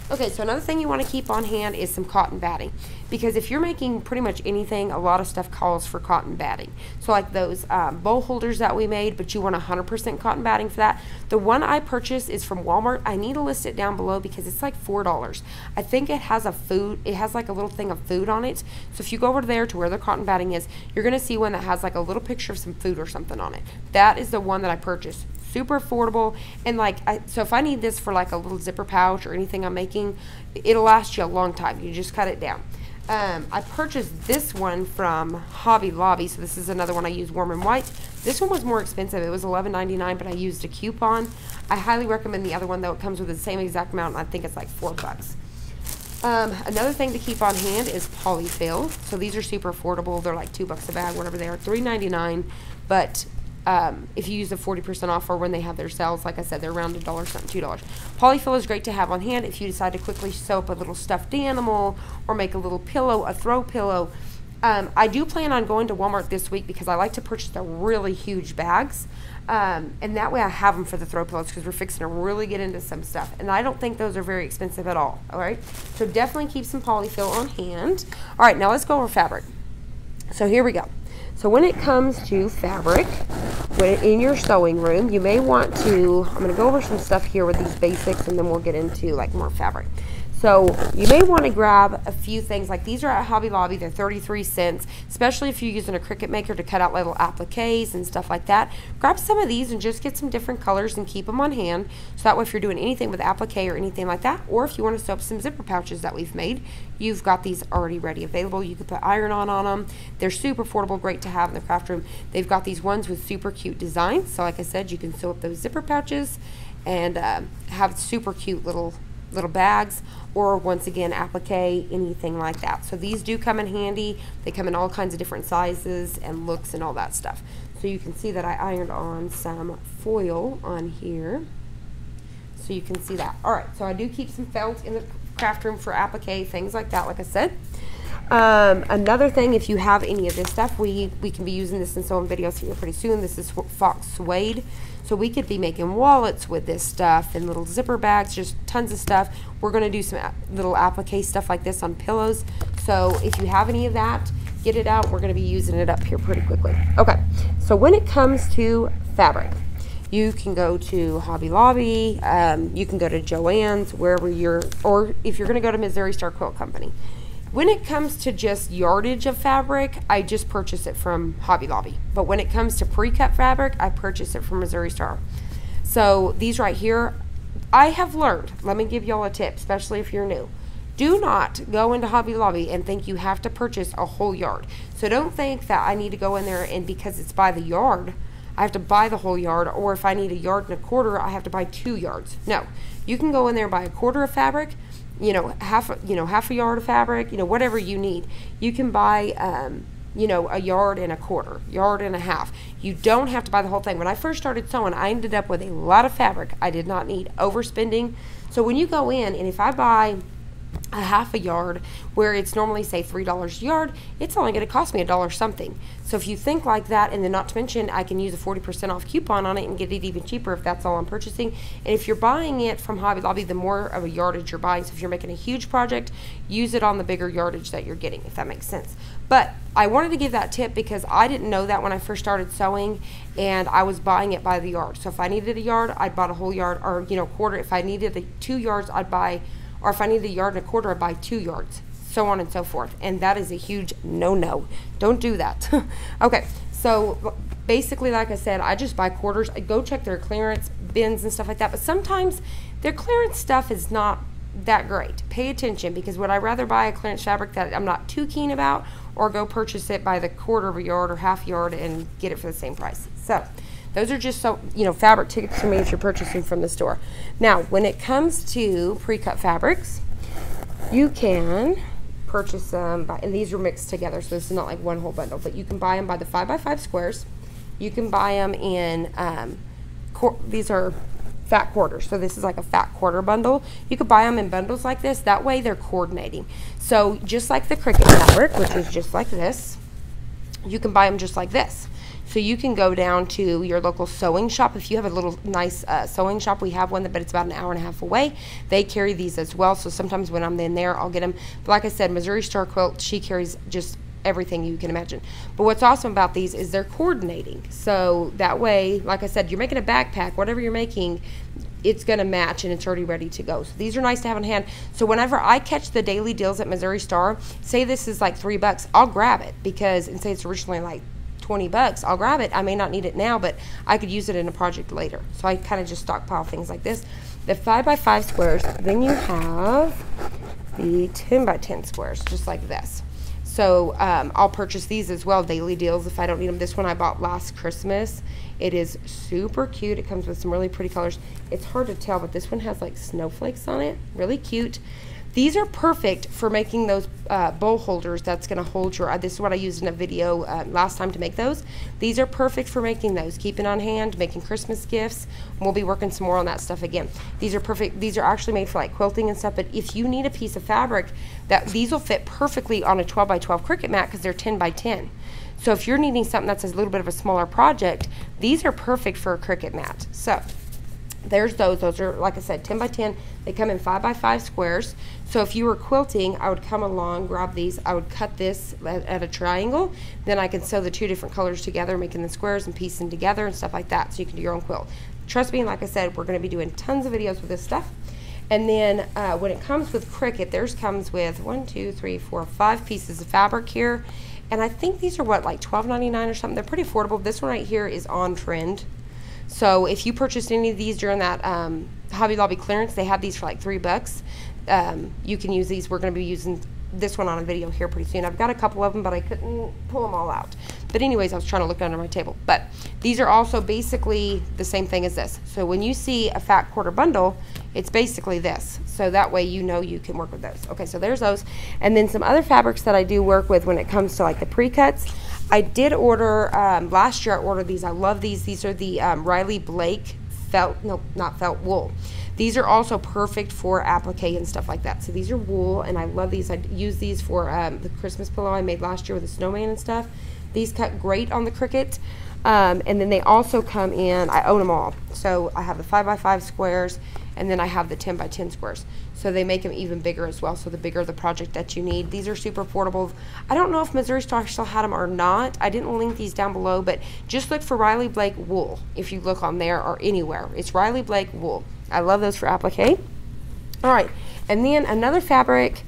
Okay, so another thing you want to keep on hand is some cotton batting, because if you're making pretty much anything, a lot of stuff calls for cotton batting. So like those bowl holders that we made, but you want 100% cotton batting for that. The one I purchased is from Walmart. I need to list it down below because it's like $4. I think it has it has like a little thing of food on it. So if you go over there to where the cotton batting is, you're gonna see one that has like a little picture of some food or something on it. That is the one that I purchased. Super affordable, and like so if I need this for like a little zipper pouch or anything I'm making, it'll last you a long time. You just cut it down. I purchased this one from Hobby Lobby, so this is another one I use, Warm and White. This one was more expensive. It was $11.99, but I used a coupon. I highly recommend the other one, though. It comes with the same exact amount, and I think it's like $4. Another thing to keep on hand is polyfill. So these are super affordable. They're like $2 a bag, whatever they are, $3.99, but if you use the 40% off, or when they have their sales, like I said, they're around $1 something, $2. Polyfill is great to have on hand if you decide to quickly sew up a little stuffed animal or make a little pillow, a throw pillow. I do plan on going to Walmart this week because I like to purchase the really huge bags, and that way I have them for the throw pillows, because we're fixing to really get into some stuff, and I don't think those are very expensive at all. All right, so definitely keep some polyfill on hand. All right, now let's go over fabric. So here we go. So when it comes to fabric, in your sewing room, you may want to, I'm going to go over some stuff here with these basics, and then we'll get into like more fabric. So you may want to grab a few things, like these are at Hobby Lobby, they're 33 cents, especially if you're using a Cricut maker to cut out little appliques and stuff like that. Grab some of these and just get some different colors and keep them on hand, so that way if you're doing anything with applique or anything like that, or if you want to sew up some zipper pouches that we've made, you've got these already ready available. You can put iron on them. They're super affordable, great to have in the craft room. They've got these ones with super cute designs, so like I said, you can sew up those zipper pouches and have super cute little bags, or once again applique, anything like that. So these do come in handy. They come in all kinds of different sizes and looks and all that stuff. So you can see that I ironed on some foil on here, so you can see that. All right, so I do keep some felt in the craft room for applique, things like that, like I said. Another thing, if you have any of this stuff, we can be using this in sewing videos here pretty soon. This is Fox Suede. So we could be making wallets with this stuff and little zipper bags, just tons of stuff. We're going to do some little applique stuff like this on pillows. So if you have any of that, get it out. We're going to be using it up here pretty quickly. Okay, so when it comes to fabric, you can go to Hobby Lobby, you can go to Joann's, wherever or if you're going to go to Missouri Star Quilt Company. When it comes to just yardage of fabric, I just purchase it from Hobby Lobby. But when it comes to pre-cut fabric, I purchase it from Missouri Star. So these right here, I have learned, let me give y'all a tip, especially if you're new. Do not go into Hobby Lobby and think you have to purchase a whole yard. So don't think that I need to go in there and because it's by the yard, I have to buy the whole yard, or if I need 1.25 yards, I have to buy 2 yards. No, you can go in there and buy 1/4 of fabric, half a yard of fabric, whatever you need. You can buy, 1.25 yards, 1.5 yards. You don't have to buy the whole thing. When I first started sewing, I ended up with a lot of fabric. I did not need overspending. So when you go in, and if I buy a 1/2 yard where it's normally say $3 a yard, it's only going to cost me $1 something. So if you think like that, and then not to mention I can use a 40% off coupon on it and get it even cheaper if that's all I'm purchasing. And if you're buying it from Hobby Lobby, the more of a yardage you're buying. So if you're making a huge project, use it on the bigger yardage that you're getting, if that makes sense. But I wanted to give that tip because I didn't know that when I first started sewing, and I was buying it by the yard. So if I needed 1 yard, I'd bought a whole yard, or 1/4. If I needed 2 yards, I'd buy, or if I needed 1.25 yards, I'd buy 2 yards, so on and so forth. And that is a huge no-no. Don't do that. Okay, so basically, like I said, I just buy quarters. I go check their clearance bins and stuff like that, but sometimes their clearance stuff is not that great. Pay attention, because would I rather buy a clearance fabric that I'm not too keen about, or go purchase it by the quarter of a yard or half yard and get it for the same price? So those are just, so you know, fabric tickets for me if you're purchasing from the store. Now when it comes to pre-cut fabrics, you can purchase them by, and these are mixed together, so this is not like one whole bundle, but you can buy them by the 5x5 squares. You can buy them in these are fat quarters, so this is like a fat quarter bundle. You could buy them in bundles like this, that way they're coordinating. So just like the Cricut fabric, which is just like this, you can buy them just like this. So you can go down to your local sewing shop. If you have a little nice sewing shop, we have one, but it's about an hour and a half away. They carry these as well, so sometimes when I'm in there, I'll get them. But like I said, Missouri Star Quilt, she carries just everything you can imagine. But what's awesome about these is they're coordinating. So that way, like I said, you're making a backpack, whatever you're making, it's going to match and it's already ready to go. So these are nice to have in hand. So whenever I catch the daily deals at Missouri Star, say this is like $3, I'll grab it, because, and say it's originally like 20 bucks, I'll grab it. I may not need it now, but I could use it in a project later. So I kind of just stockpile things like this. The 5x5 squares, then you have the 10x10 squares, just like this. So I'll purchase these as well, daily deals, if I don't need them. This one I bought last Christmas. It is super cute. It comes with some really pretty colors. It's hard to tell, but this one has like snowflakes on it. Really cute. These are perfect for making those bowl holders that's going to hold your, this is what I used in a video last time to make those. These are perfect for making those, keeping on hand, making Christmas gifts. We'll be working some more on that stuff again. These are perfect. These are actually made for like quilting and stuff, but if you need a piece of fabric, these will fit perfectly on a 12x12 Cricut mat, because they're 10x10. So if you're needing something that's a little bit of a smaller project, these are perfect for a Cricut mat. So there's those. Those are, like I said, 10x10. They come in 5x5 squares. So if you were quilting, I would come along, grab these. I would cut this at a triangle. Then I can sew the two different colors together, making the squares and piecing together and stuff like that. So you can do your own quilt. Trust me, like I said, we're going to be doing tons of videos with this stuff. And then when it comes with Cricut, theirs comes with 1, 2, 3, 4, 5 pieces of fabric here. And I think these are what, like $12.99 or something. They're pretty affordable. This one right here is on trend. So if you purchased any of these during that Hobby Lobby clearance, they have these for like $3. You can use these. We're going to be using this one on a video here pretty soon. I've got a couple of them, but I couldn't pull them all out. But anyways, I was trying to look under my table. But these are also basically the same thing as this. So when you see a fat quarter bundle, it's basically this. So that way you know you can work with those. Okay, so there's those. And then some other fabrics that I do work with when it comes to like the pre-cuts. I did order, last year I ordered these. I love these. These are the Riley Blake felt, no, not felt, wool. These are also perfect for applique and stuff like that. So these are wool, and I love these. I use these for the Christmas pillow I made last year with the snowman and stuff. These cut great on the Cricut. And then they also come in, I own them all. So I have the 5x5 squares, and then I have the 10x10 squares. So they make them even bigger as well, so the bigger the project that you need. These are super portable. I don't know if Missouri Star still had them or not. I didn't link these down below, but just look for Riley Blake wool if you look on there or anywhere. It's Riley Blake wool. I love those for applique. All right, and then another fabric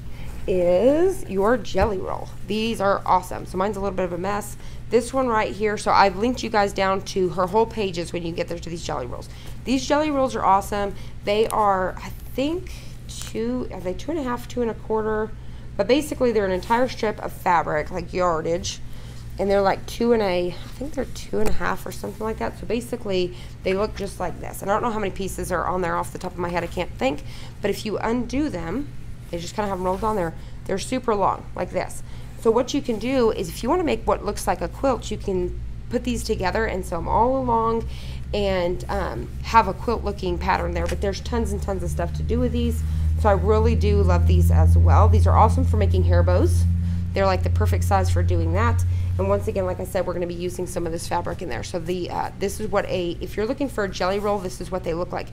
is your jelly roll. These are awesome. So mine's a little bit of a mess. This one right here, so I've linked you guys down to her whole pages when you get there to these jelly rolls. These jelly rolls are awesome. They are, I think, are they 2.5, 2 1/4? But basically they're an entire strip of fabric, like yardage, and they're like I think they're 2.5 or something like that. So basically they look just like this. And I don't know how many pieces are on there off the top of my head, I can't think, but if you undo them, they just kind of have them rolled on there. They're super long, like this. So what you can do is, if you want to make what looks like a quilt, you can put these together and sew them all along and have a quilt looking pattern there. But there's tons and tons of stuff to do with these. So I really do love these as well. These are awesome for making hair bows. They're like the perfect size for doing that. And once again, like I said, we're going to be using some of this fabric in there. So this is what if you're looking for a jelly roll, this is what they look like.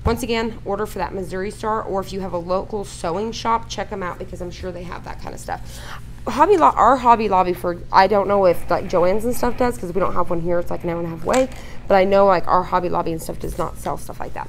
Once again, order for that Missouri Star, or if you have a local sewing shop, check them out, because I'm sure they have that kind of stuff. Our Hobby Lobby, for, I don't know if like Joann's and stuff does, because we don't have one here. It's like an hour and a half away. But I know like our Hobby Lobby and stuff does not sell stuff like that.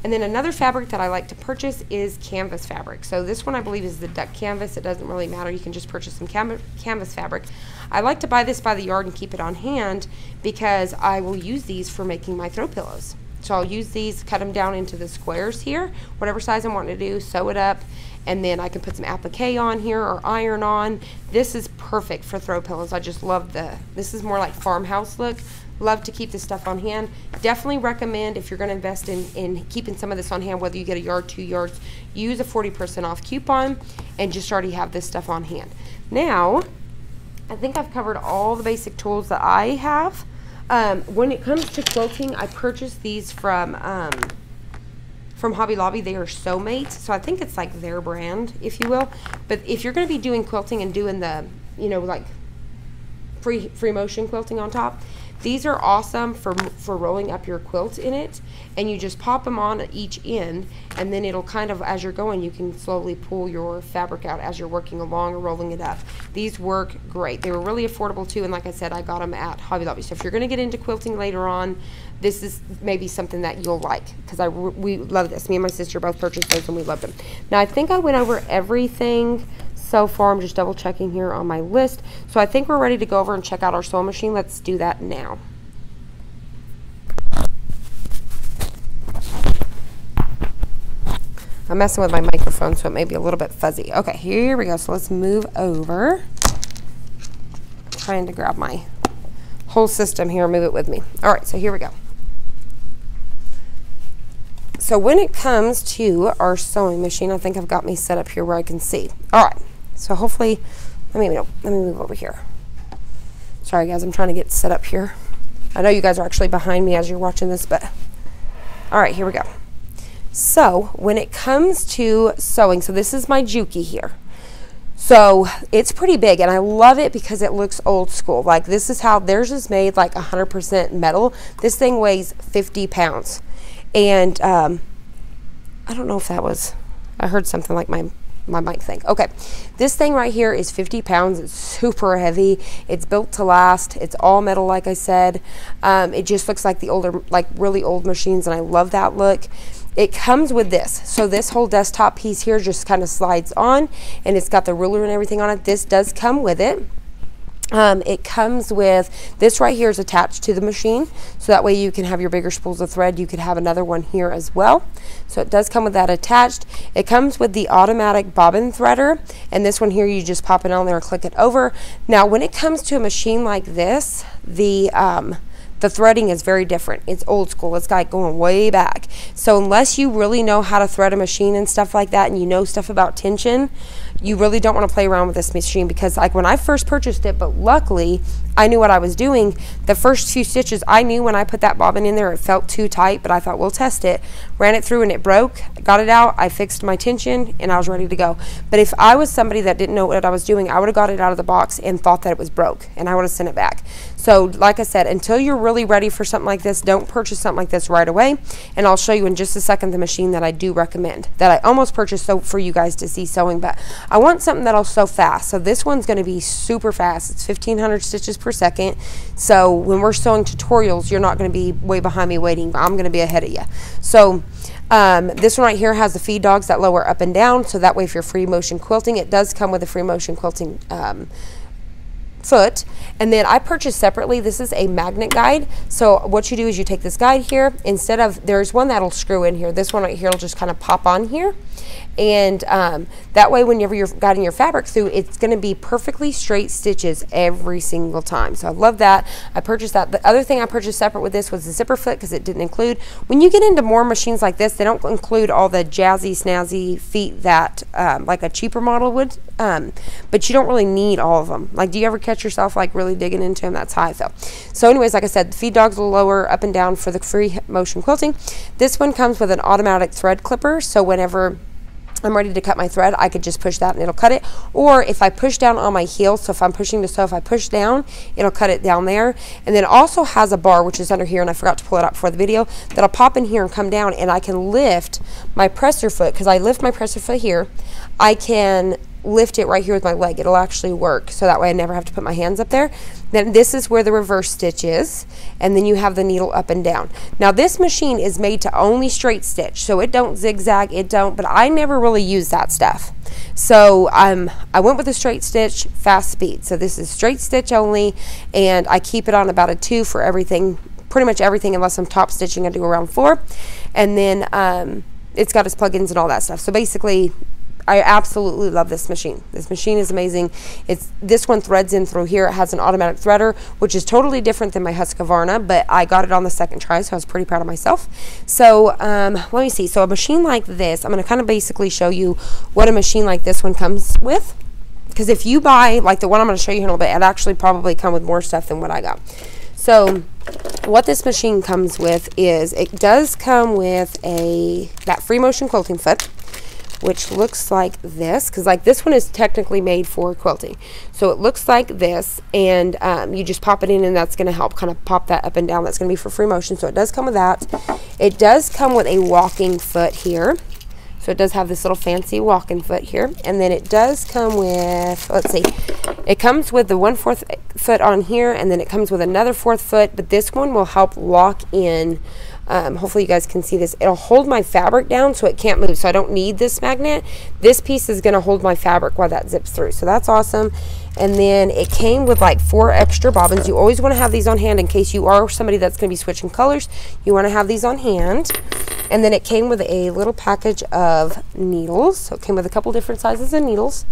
And then another fabric that I like to purchase is canvas fabric. So this one I believe is the duck canvas. It doesn't really matter. You can just purchase some canvas fabric. I like to buy this by the yard and keep it on hand, because I will use these for making my throw pillows. So I'll use these, cut them down into the squares here, whatever size I'm wanting to do, sew it up, and then I can put some applique on here or iron on. This is perfect for throw pillows. I just love this is more like farmhouse look. Love to keep this stuff on hand. Definitely recommend, if you're going to invest in keeping some of this on hand, whether you get a yard, 2 yards, use a 40% off coupon and just already have this stuff on hand. Now, I think I've covered all the basic tools that I have. When it comes to quilting, I purchased these from Hobby Lobby. They are Sew-Mate, so I think it's like their brand, if you will. But if you're going to be doing quilting and doing the, you know, like free motion quilting on top, these are awesome for rolling up your quilt in it, and you just pop them on each end, and then it'll kind of, as you're going, you can slowly pull your fabric out as you're working along or rolling it up. These work great. They were really affordable too, and like I said, I got them at Hobby Lobby. So if you're going to get into quilting later on, this is maybe something that you'll like, because we love this. Me and my sister both purchased those and we loved them. Now I think I went over everything so far. I'm just double checking here on my list. So I think we're ready to go over and check out our sewing machine. Let's do that now. I'm messing with my microphone, so it may be a little bit fuzzy. Okay, here we go. So let's move over. Trying to grab my whole system here, move it with me. All right, so here we go. So when it comes to our sewing machine, I think I've got me set up here where I can see. All right, so hopefully, let me move over here. Sorry guys, I'm trying to get set up here. I know you guys are actually behind me as you're watching this, but all right, here we go. So when it comes to sewing, so this is my Juki here. So it's pretty big, and I love it because it looks old school. Like, this is how theirs is made, like 100% metal. This thing weighs 50 pounds. And I don't know if that was, I heard something like my mic thing. Okay, this thing right here is 50 pounds. It's super heavy. It's built to last. It's all metal, like I said. It just looks like the older, like really old machines, and I love that look. It comes with this. So this whole desktop piece here just kind of slides on, and it's got the ruler and everything on it. This does come with it. It comes with, this right here is attached to the machine, so that way you can have your bigger spools of thread. You could have another one here as well. So it does come with that attached. It comes with the automatic bobbin threader, and this one here you just pop it on there and click it over. Now when it comes to a machine like this, the threading is very different. It's old school. It's like going way back. So unless you really know how to thread a machine and stuff like that, and you know stuff about tension, you really don't want to play around with this machine, because like when I first purchased it, but luckily I knew what I was doing. The first few stitches, I knew when I put that bobbin in there, it felt too tight, but I thought, we'll test it. Ran it through and it broke. Got it out. I fixed my tension and I was ready to go. But if I was somebody that didn't know what I was doing, I would have got it out of the box and thought that it was broke, and I would have sent it back. So like I said, until you're really ready for something like this, don't purchase something like this right away. And I'll show you in just a second the machine that I do recommend, that I almost purchased so for you guys to see sewing, but I want something that'll sew fast. So this one's going to be super fast. It's 1,500 stitches per second. So when we're sewing tutorials, you're not going to be way behind me waiting. I'm going to be ahead of you. So this one right here has the feed dogs that lower up and down, so that way if you're free motion quilting, it does come with a free motion quilting foot. And then I purchased separately, this is a magnet guide. So what you do is you take this guide here, instead of, there's one that'll screw in here, this one right here will just kind of pop on here, and that way whenever you're guiding your fabric through, it's going to be perfectly straight stitches every single time. So I love that. I purchased that. The other thing I purchased separate with this was the zipper foot, because it didn't include, when you get into more machines like this, they don't include all the jazzy snazzy feet that like a cheaper model would, but you don't really need all of them. Like, do you ever catch yourself like really digging into them? That's how I feel. So anyways, like I said, the feed dogs will lower up and down for the free motion quilting. This one comes with an automatic thread clipper, so whenever I'm ready to cut my thread, I could just push that and it'll cut it. Or if I push down on my heel, so if I'm pushing to sew, if I push down, it'll cut it down there. And then it also has a bar, which is under here, and I forgot to pull it up before the video, that'll pop in here and come down, and I can lift my presser foot, because I lift my presser foot here. I can lift it right here with my leg. It'll actually work, so that way I never have to put my hands up there. Then this is where the reverse stitch is, and then you have the needle up and down. Now this machine is made to only straight stitch, so it don't zigzag, it don't, but I never really use that stuff. So I went with a straight stitch, fast speed. So this is straight stitch only, and I keep it on about a 2 for everything pretty much everything unless I'm top stitching. I do around 4. And then it's got its plugins and all that stuff. So basically, I absolutely love this machine. This machine is amazing. This one threads in through here. It has an automatic threader, which is totally different than my Husqvarna, but I got it on the second try, so I was pretty proud of myself. So let me see. So a machine like this, I'm going to kind of basically show you what a machine like this one comes with. Because if you buy, like the one I'm going to show you in a little bit, it actually probably come with more stuff than what I got. So what this machine comes with is, it does come with that free motion quilting foot, which looks like this, because like this one is technically made for quilting. So it looks like this, and you just pop it in, and that's going to help kind of pop that up and down. That's going to be for free motion. So it does come with that. It does come with a walking foot here. So it does have this little fancy walking foot here. And then it does come with, let's see, it comes with the 1/4 foot on here, and then it comes with another 4th foot, but this one will help lock in. Hopefully you guys can see this. It'll hold my fabric down so it can't move. So I don't need this magnet. This piece is going to hold my fabric while that zips through. So that's awesome. And then it came with like 4 extra bobbins. You always want to have these on hand in case you are somebody that's going to be switching colors. You want to have these on hand. And then it came with a little package of needles. So it came with a couple different sizes of needles.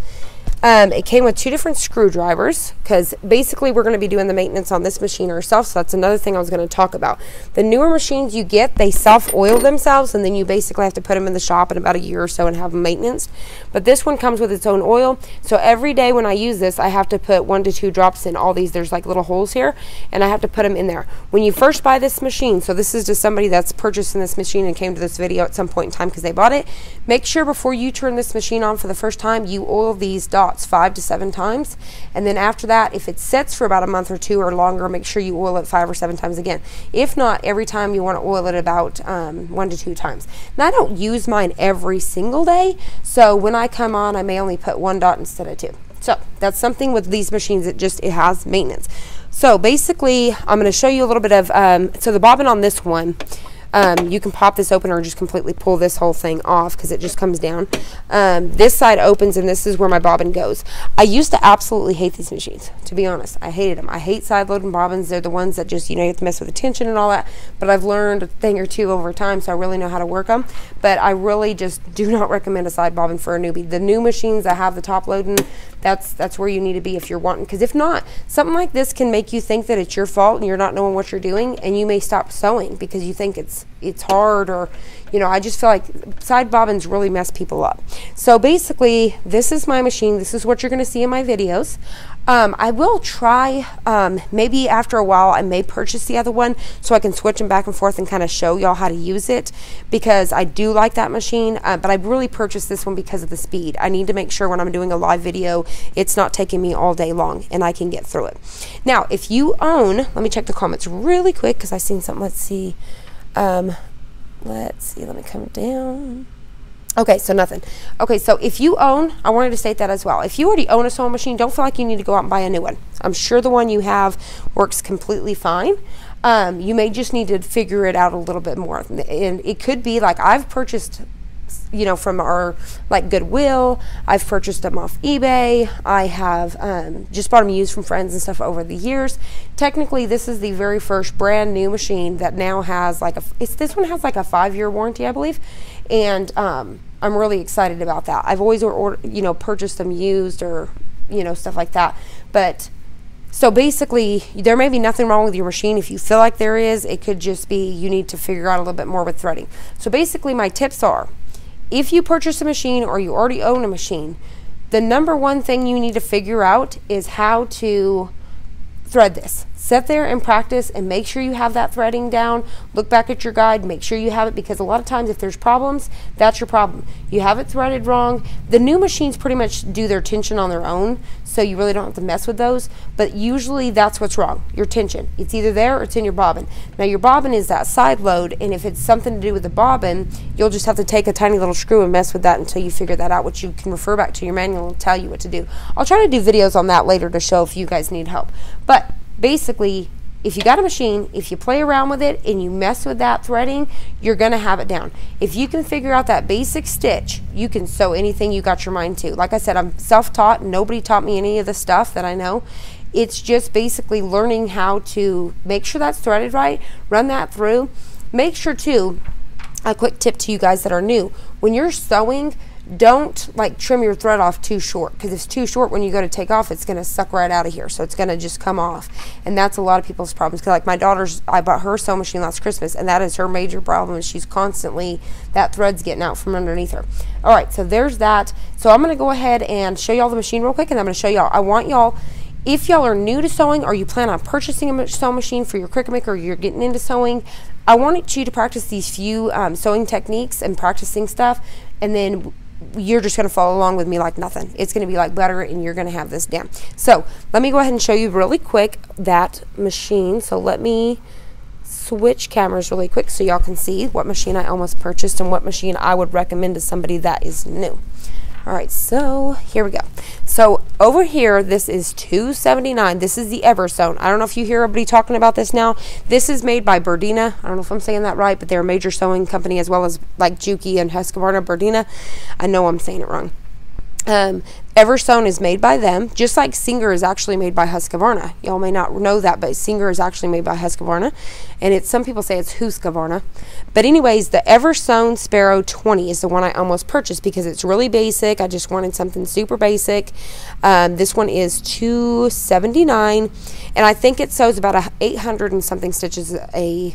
It came with 2 different screwdrivers, because basically we're going to be doing the maintenance on this machine ourselves. So that's another thing I was going to talk about. The newer machines you get, they self-oil themselves, and then you basically have to put them in the shop in about a year or so and have them maintenance. But this one comes with its own oil. So every day when I use this, I have to put 1 to 2 drops in all these. There's like little holes here, and I have to put them in there. When you first buy this machine, so this is just somebody that's purchasing this machine and came to this video at some point in time because they bought it, make sure before you turn this machine on for the first time, you oil these dots 5 to 7 times. And then after that, if it sets for about a month or 2 or longer, make sure you oil it 5 or 7 times again. If not, every time you want to oil it about 1 to 2 times. Now I don't use mine every single day, so when I come on, I may only put 1 dot instead of 2. So that's something with these machines, it has maintenance. So basically, I'm going to show you a little bit of, so the bobbin on this one, you can pop this open or just completely pull this whole thing off because it just comes down. This side opens, and this is where my bobbin goes. I used to absolutely hate these machines, to be honest. I hated them. I hate side loading bobbins. They're the ones that just, you know, you have to mess with the tension and all that. But I've learned a thing or two over time, so I really know how to work them. But I really just do not recommend a side bobbin for a newbie. The new machines that have the top loading, that's where you need to be if you're wanting. Because if not, something like this can make you think that it's your fault and you're not knowing what you're doing, and you may stop sewing because you think it's hard, or you know, I just feel like side bobbins really mess people up. So basically, this is my machine. This is what you're going to see in my videos. I will try, maybe after a while, I may purchase the other one so I can switch them back and forth and kind of show y'all how to use it, because I do like that machine, but I really purchased this one because of the speed. I need to make sure when I'm doing a live video, it's not taking me all day long and I can get through it. Now, if you own, let me check the comments really quick because I seen something. Let's see, let me come down. Okay, so nothing. Okay, so if you own, I wanted to state that as well. If you already own a sewing machine, don't feel like you need to go out and buy a new one. I'm sure the one you have works completely fine. You may just need to figure it out a little bit more. And it could be like I've purchased, you know, from our like Goodwill. I've purchased them off eBay. I have just bought them used from friends and stuff over the years. Technically, this is the very first brand new machine that now has like this one has like a 5-year warranty, I believe. And I'm really excited about that. I've always purchased them used or, you know, stuff like that. But so basically, there may be nothing wrong with your machine. If you feel like there is, it could just be you need to figure out a little bit more with threading. So basically, my tips are, if you purchase a machine or you already own a machine, the #1 thing you need to figure out is how to thread this. Sit there and practice and make sure you have that threading down. Look back at your guide, make sure you have it, because a lot of times if there's problems, that's your problem. You have it threaded wrong. The new machines pretty much do their tension on their own, so you really don't have to mess with those, but usually that's what's wrong, your tension. It's either there or it's in your bobbin. Now your bobbin is that side load, and if it's something to do with the bobbin, you'll just have to take a tiny little screw and mess with that until you figure that out, which you can refer back to your manual and tell you what to do. I'll try to do videos on that later to show if you guys need help. But basically, if you got a machine, if you play around with it and you mess with that threading, you're gonna have it down. If you can figure out that basic stitch, you can sew anything you got your mind to. Like I said, I'm self-taught. Nobody taught me any of the stuff that I know. It's just basically learning how to make sure that's threaded right, run that through. Make sure too, a quick tip to you guys that are new, when you're sewing, don't like trim your thread off too short, because if it's too short, when you go to take off, it's going to suck right out of here, so it's going to just come off. And that's a lot of people's problems, because like my daughter's, I bought her sewing machine last Christmas, and that is her major problem, is she's constantly, that thread's getting out from underneath her. All right, so there's that. So I'm going to go ahead and show y'all the machine real quick, and I'm going to show y'all, I want y'all, if y'all are new to sewing, or you plan on purchasing a sewing machine for your Cricut Maker, or you're getting into sewing, I want you to practice these few sewing techniques and practicing stuff, and then you're just going to follow along with me like nothing. It's going to be like butter, and you're going to have this down. So let me go ahead and show you really quick that machine. So let me switch cameras really quick so y'all can see what machine I almost purchased and what machine I would recommend to somebody that is new. All right, so here we go. So over here, this is $279. This is the Eversewn. I don't know if you hear everybody talking about this now. This is made by Berdina. I don't know if I'm saying that right, but they're a major sewing company, as well as like Juki and Husqvarna. Berdina. I know I'm saying it wrong. Eversewn is made by them, just like Singer is actually made by Husqvarna. Y'all may not know that, but Singer is actually made by Husqvarna, and it's, some people say it's Husqvarna. But anyways, the Eversewn Sparrow 20 is the one I almost purchased, because it's really basic. I just wanted something super basic. This one is $279, and I think it sews about 800 and something stitches and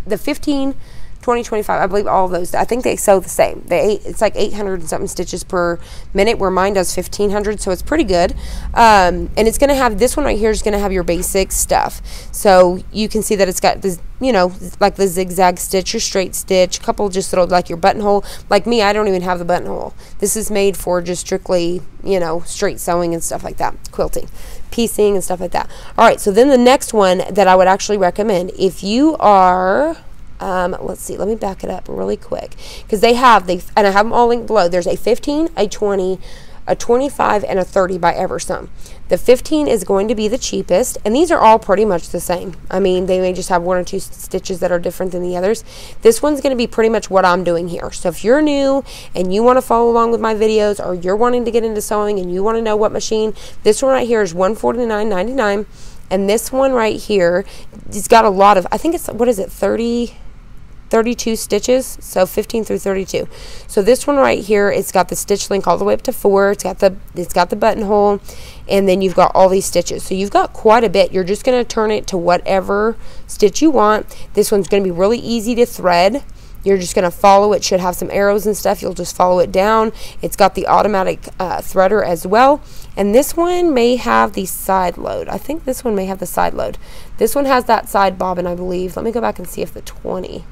the 15, 20, 25, I believe all of those, I think they sew the same. It's like 800 and something stitches per minute, where mine does 1500, so it's pretty good. And it's going to have, this one right here is going to have your basic stuff. So you can see that it's got this, you know, like the zigzag stitch, your straight stitch, a couple just little, like your buttonhole. Like me, I don't even have the buttonhole. This is made for just strictly, you know, straight sewing and stuff like that, quilting, piecing and stuff like that. All right, so then the next one that I would actually recommend, if you are... let's see, let me back it up really quick, because and I have them all linked below. There's a 15, a 20, a 25, and a 30 by Eversewn. The 15 is going to be the cheapest, and these are all pretty much the same. I mean, they may just have one or two stitches that are different than the others. This one's going to be pretty much what I'm doing here. So if you're new and you want to follow along with my videos, or you're wanting to get into sewing and you want to know what machine, this one right here is $149.99, and this one right here, it's got a lot of, I think it's, what is it, 32 stitches, so 15 through 32. So this one right here, it's got the stitch length all the way up to 4. It's got the buttonhole, and then you've got all these stitches. So you've got quite a bit. You're just going to turn it to whatever stitch you want. This one's going to be really easy to thread. You're just going to follow it. Should have some arrows and stuff. You'll just follow it down. It's got the automatic threader as well. And this one may have the side load. I think this one may have the side load. This one has that side bobbin, I believe. Let me go back and see if the 20...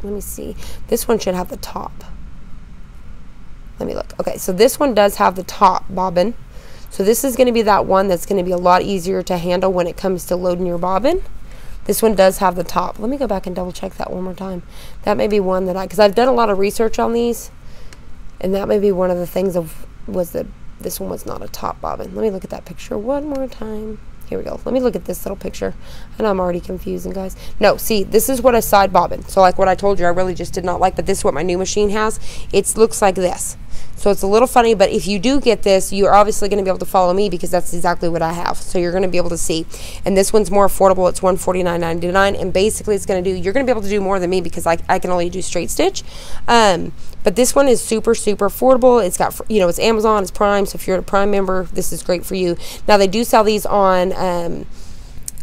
Let me see. This one should have the top. Let me look. Okay, so this one does have the top bobbin. So this is going to be that one that's going to be a lot easier to handle when it comes to loading your bobbin. This one does have the top. Let me go back and double check that one more time. That may be one that because I've done a lot of research on these, and that may be one of the things this one was not a top bobbin. Let me look at that picture one more time. Here we go. Let me look at this little picture. I know I'm already confusing, guys. No, see, this is what a side bobbin. So like what I told you, I really just did not like, but this is what my new machine has. It looks like this. So it's a little funny, but if you do get this, you're obviously going to be able to follow me, because that's exactly what I have. So you're going to be able to see. And this one's more affordable. It's $149.99, and basically it's going to do, you're going to be able to do more than me, because I can only do straight stitch. But this one is super, super affordable. It's got, you know, it's Amazon, it's Prime, so if you're a Prime member, this is great for you. Now, they do sell these on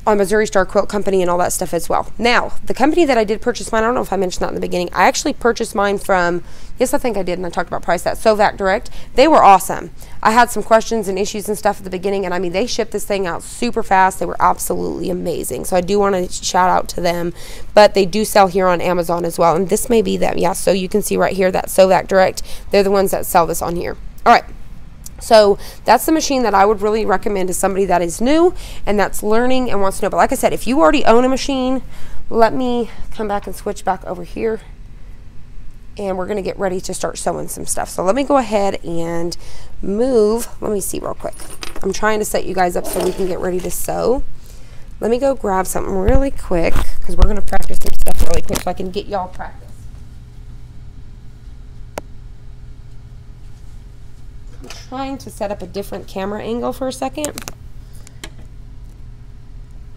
Missouri Star Quilt Company and all that stuff as well. Now, the company that I did purchase mine, I don't know if I mentioned that in the beginning, I actually purchased mine from, yes, I think I did, and I talked about price, that Sovac Direct. They were awesome. I had some questions and issues and stuff at the beginning, and I mean, they shipped this thing out super fast. They were absolutely amazing. So I do want to shout out to them, but they do sell here on Amazon as well, and this may be them. Yeah, so you can see right here that Sovac Direct. They're the ones that sell this on here. All right. So that's the machine that I would really recommend to somebody that is new and that's learning and wants to know. But like I said, if you already own a machine, let me come back and switch back over here, and we're going to get ready to start sewing some stuff. So let me go ahead and move. Let me see real quick. I'm trying to set you guys up so we can get ready to sew. Let me go grab something really quick, because we're going to practice some stuff really quick so I can get y'all practice. I'm trying to set up a different camera angle for a second.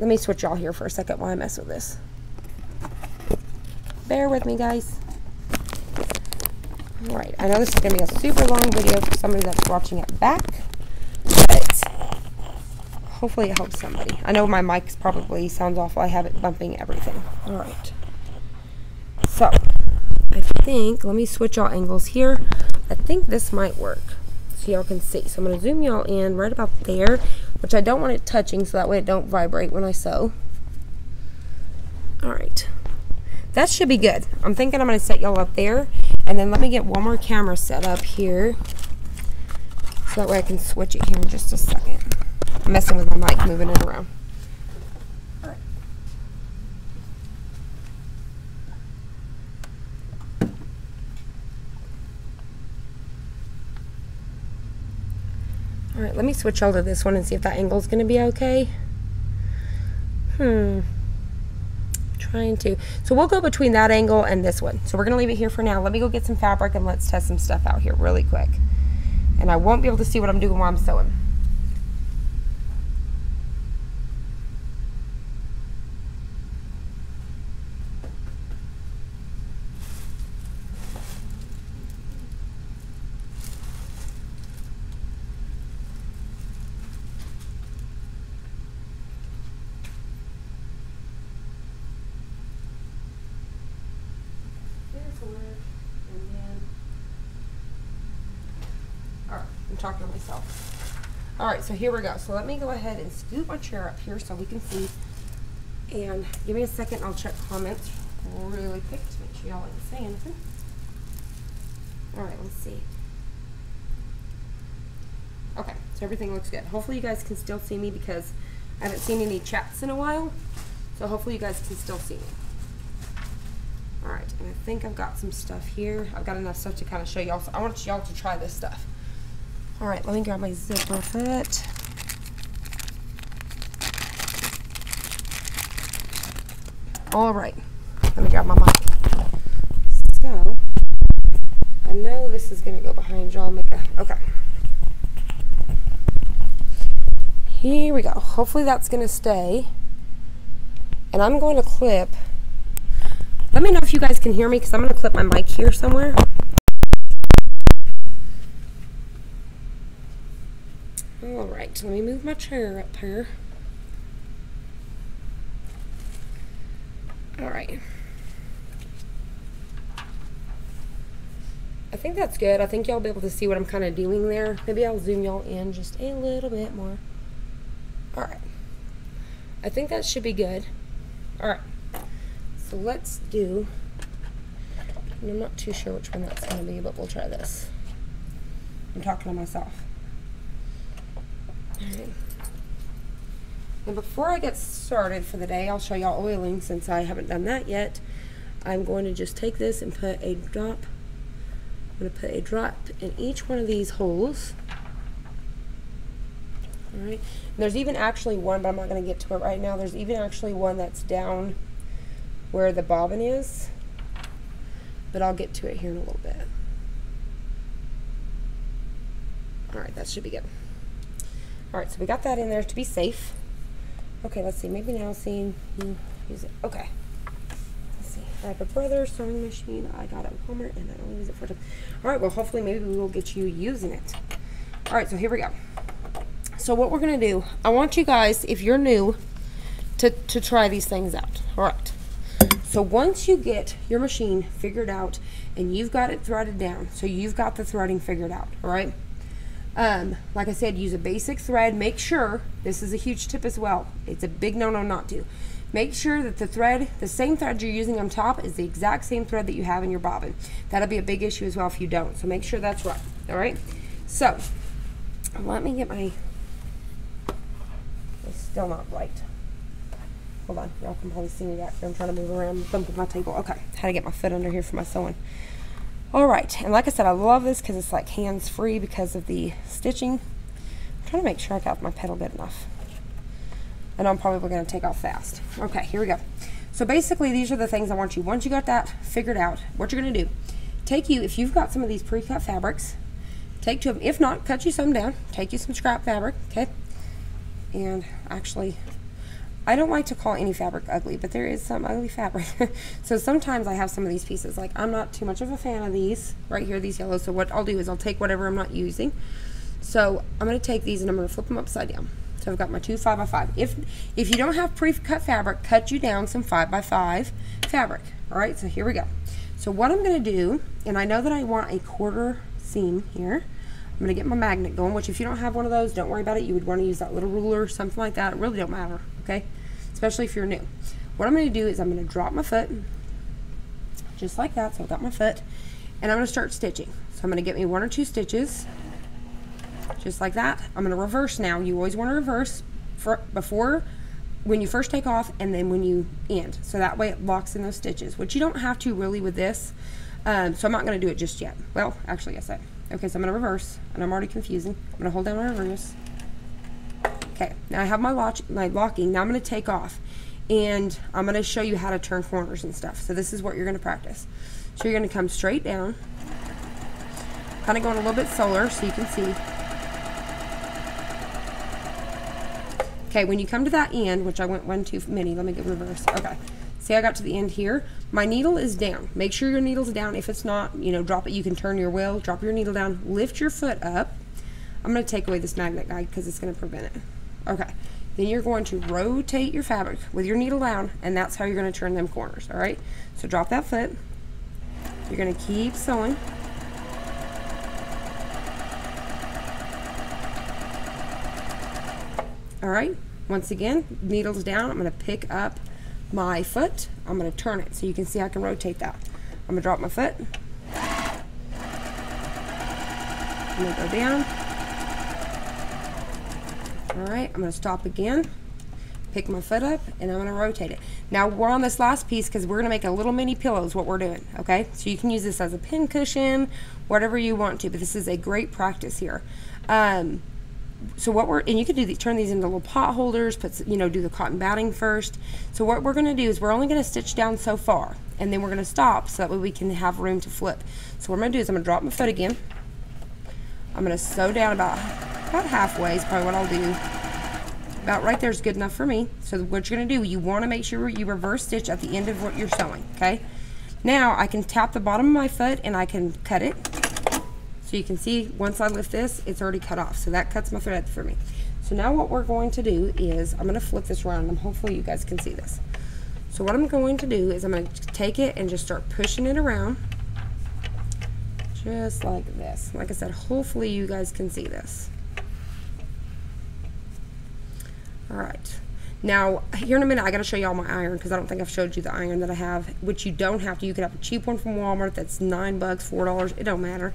let me switch y'all here for a second while I mess with this. Bear with me, guys. All right, I know this is going to be a super long video for somebody that's watching it back, but hopefully it helps somebody. I know my mic probably sounds awful. I have it bumping everything. All right. So, I think, let me switch y'all angles here. I think this might work so y'all can see. So I'm going to zoom y'all in right about there, which I don't want it touching so that way it don't vibrate when I sew. All right. That should be good. I'm thinking I'm going to set y'all up there, and then let me get one more camera set up here so that way I can switch it here in just a second. I'm messing with my mic, moving it around. All right. All right, let me switch y'all to this one and see if that angle is going to be okay. Trying to. So we'll go between that angle and this one. So we're going to leave it here for now. Let me go get some fabric and let's test some stuff out here really quick. And I won't be able to see what I'm doing while I'm sewing. I'm talking to myself. All right, so here we go. So let me go ahead and scoot my chair up here so we can see. And give me a second, I'll check comments really quick to make sure y'all ain't saying anything. All right, let's see. Okay, so everything looks good. Hopefully you guys can still see me because I haven't seen any chats in a while. So hopefully you guys can still see me. All right, and I think I've got some stuff here. I've got enough stuff to kind of show y'all. So I want y'all to try this stuff. All right, let me grab my zipper foot. All right, let me grab my mic. So, I know this is gonna go behind y'all. Okay. Here we go. Hopefully that's gonna stay. And I'm going to clip. Let me know if you guys can hear me because I'm gonna clip my mic here somewhere. All right, let me move my chair up here. All right. I think that's good. I think y'all will be able to see what I'm kind of doing there. Maybe I'll zoom y'all in just a little bit more. All right. I think that should be good. All right. So let's do, I'm not too sure which one that's going to be, but we'll try this. I'm talking to myself. All right. And before I get started for the day, I'll show y'all oiling since I haven't done that yet. I'm going to just take this and put a drop. I'm going to put a drop in each one of these holes. All right. And there's even actually one, but I'm not going to get to it right now. There's even actually one that's down where the bobbin is, but I'll get to it here in a little bit. All right, that should be good. All right, so we got that in there to be safe. Okay, let's see, maybe now seeing use it. Okay, let's see. I have a brother sewing machine I got at Walmart and I don't use it for time. All right, well, hopefully maybe we will get you using it. All right, so here we go. So what we're gonna do, I want you guys, if you're new, to try these things out. All right. So once you get your machine figured out and you've got it threaded down, so you've got the threading figured out, all right? Like I said, use a basic thread. Make sure, this is a huge tip as well, it's a big no-no not to. Make sure that the thread, the same thread you're using on top is the exact same thread that you have in your bobbin. That'll be a big issue as well if you don't, so make sure that's right, all right? So, let me get my, it's still not right. Hold on, y'all can probably see me back there. I'm trying to move around, bumping my table. Okay, had to get my foot under here for my sewing. All right, and like I said, I love this because it's like hands-free because of the stitching. I'm trying to make sure I got my pedal good enough. I know I'm probably going to take off fast. Okay, here we go. So basically, these are the things I want you. Once you got that figured out, what you're going to do, if you've got some of these pre-cut fabrics, take two of them. If not, cut you some down. Take you some scrap fabric, okay? And actually, I don't like to call any fabric ugly, but there is some ugly fabric. So sometimes I have some of these pieces. Like, I'm not too much of a fan of these right here, these yellows. So what I'll do is I'll take whatever I'm not using. So I'm going to take these and I'm going to flip them upside down. So I've got my two 5x5. If you don't have pre-cut fabric, cut you down some 5x5 fabric. All right, so here we go. So what I'm going to do, and I know that I want a quarter seam here. I'm going to get my magnet going, which if you don't have one of those, don't worry about it. You would want to use that little ruler or something like that. It really don't matter, okay? Especially if you're new. What I'm going to do is I'm going to drop my foot, just like that. So I've got my foot, and I'm going to start stitching. So I'm going to get me 1 or 2 stitches, just like that. I'm going to reverse now. You always want to reverse before, when you first take off, and then when you end. So that way it locks in those stitches, which you don't have to really with this. So I'm not going to do it just yet. Well, actually, yes, I am. Okay, so I'm going to reverse, and I'm already confusing. I'm going to hold down my reverse. Okay, now I have my locking. Now I'm going to take off, and I'm going to show you how to turn corners and stuff. So this is what you're going to practice. So you're going to come straight down, kind of going a little bit slower so you can see. Okay, when you come to that end, which I went one too many, let me get reverse. Okay, see, I got to the end here. My needle is down. Make sure your needle's down. If it's not, you know, drop it. You can turn your wheel, drop your needle down, lift your foot up. I'm going to take away this magnet guide because it's going to prevent it. Okay, then you're going to rotate your fabric with your needle down, and that's how you're going to turn them corners, all right? So drop that foot. You're going to keep sewing. All right, once again, needle's down. I'm going to pick up my foot. I'm going to turn it so you can see I can rotate that. I'm going to drop my foot. I'm going to go down. All right, I'm going to stop again, pick my foot up, and I'm going to rotate it. Now we're on this last piece because we're going to make a little mini pillow is what we're doing, okay? So you can use this as a pin cushion, whatever you want to, but this is a great practice here. So what and you could do turn these into little pot holders, do the cotton batting first. So what we're going to do is we're only going to stitch down so far, and then we're going to stop so that way we can have room to flip. So what I'm going to do is I'm going to drop my foot again. I'm going to sew down about halfway is probably what I'll do. About right there is good enough for me. So what you're going to do, you want to make sure you reverse stitch at the end of what you're sewing, okay? Now I can tap the bottom of my foot and I can cut it. So you can see once I lift this, it's already cut off. So that cuts my thread for me. So now what we're going to do is I'm going to flip this around, and hopefully you guys can see this. So what I'm going to do is I'm going to take it and just start pushing it around. Just like this. Like I said, hopefully you guys can see this. All right. Now, here in a minute, I got to show you all my iron because I don't think I've showed you the iron that I have, which you don't have to. You could have a cheap one from Walmart that's $9, $4. It don't matter.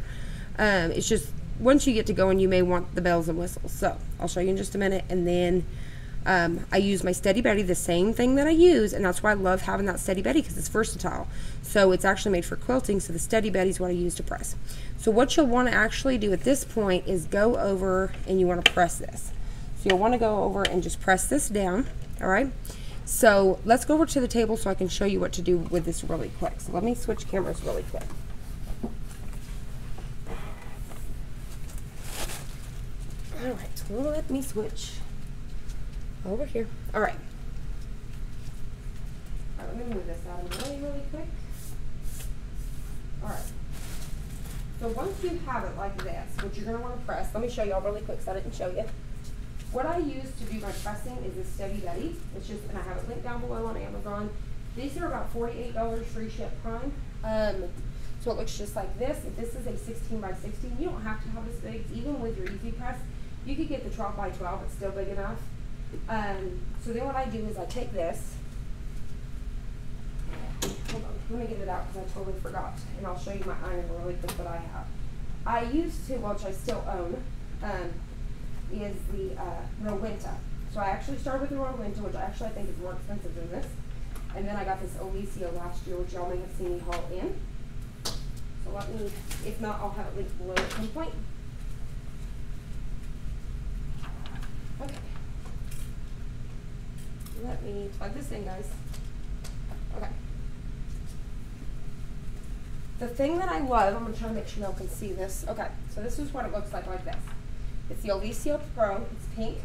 It's just once you get to going, you may want the bells and whistles. So I'll show you in just a minute. And then I use my Steady Betty, the same thing that I use, and that's why I love having that Steady Betty because it's versatile. So it's actually made for quilting, so the Steady Betty is what I use to press. So what you'll want to actually do at this point is go over and you want to press this. So you'll want to go over and just press this down, all right? So let's go over to the table so I can show you what to do with this really quick. So let me switch cameras really quick. All right, let me switch over here. All right. All right, let me move this out of the way really quick. All right. So once you have it like this, what you're going to want to press, let me show y'all really quick so I didn't show you. What I use to do my pressing is this Steady Betty. It's just, and I have it linked down below on Amazon. These are about $48 free ship prime. So it looks just like this. If this is a 16 by 16, you don't have to have this big. Even with your easy press, you could get the 12 by 12. It's still big enough. So then what I do is I take this. Hold on, let me get it out because I totally forgot. And I'll show you my iron really quick that I have. I used to, which I still own, is the Rowenta. So I actually started with the Rowenta, which actually I think is more expensive than this. And then I got this Alicia last year, which y'all may have seen me haul in. So let me, if not, I'll have it linked below at some point. Okay. Let me plug this in, guys. Okay. The thing that I love, I'm going to try to make sure y'all can see this. Okay, so this is what it looks like this. It's the Alicia Pro. It's pink.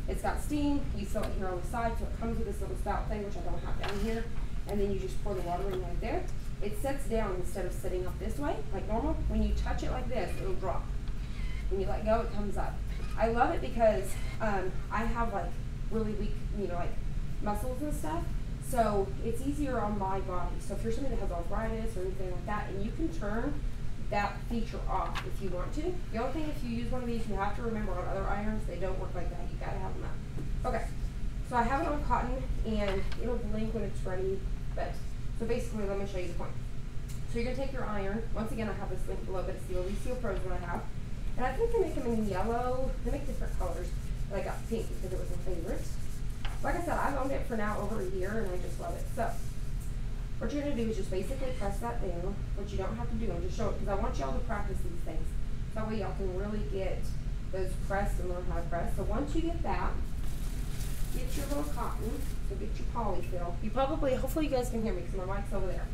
It's got steam. You fill it here on the side, so it comes with this little spout thing, which I don't have down here. And then you just pour the water in right there. It sets down instead of sitting up this way, like normal. When you touch it like this, it'll drop. When you let go, it comes up. I love it because I have like really weak, you know, like muscles and stuff. So it's easier on my body. So if you're somebody that has arthritis or anything like that, and you can turn that feature off if you want to. The only thing, if you use one of these, you have to remember on other irons, they don't work like that. You gotta have them up. Okay, so I have it on cotton, and it'll blink when it's ready. But so basically, let me show you the point. So you're gonna take your iron. Once again, I have this link below, but it's the Elite Seal Pros that I have, and I think they make them in yellow. They make different colors, but I got pink because it was my favorite. Like I said, I've owned it for now over a year, and I just love it. So what you're going to do is just basically press that down, which you don't have to do. I'm just showing it because I want y'all to practice these things. That way y'all can really get those pressed and learn how to press. So once you get that, get your little cotton, so get your polyfill. You probably, hopefully you guys can hear me because my mic's over there.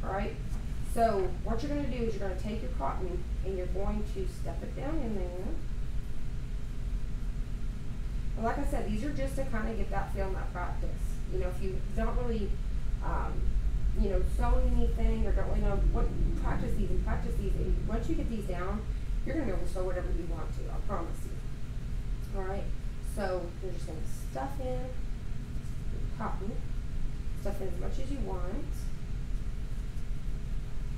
All right? So what you're going to do is you're going to take your cotton and you're going to step it down in there. And like I said, these are just to kind of get that feel and that practice. You know, if you don't really you know, sew anything or don't really know what, practice these and practice these. And once you get these down, you're going to be able to sew whatever you want to, I promise you. All right, so you're just going to stuff in cotton, stuff in as much as you want.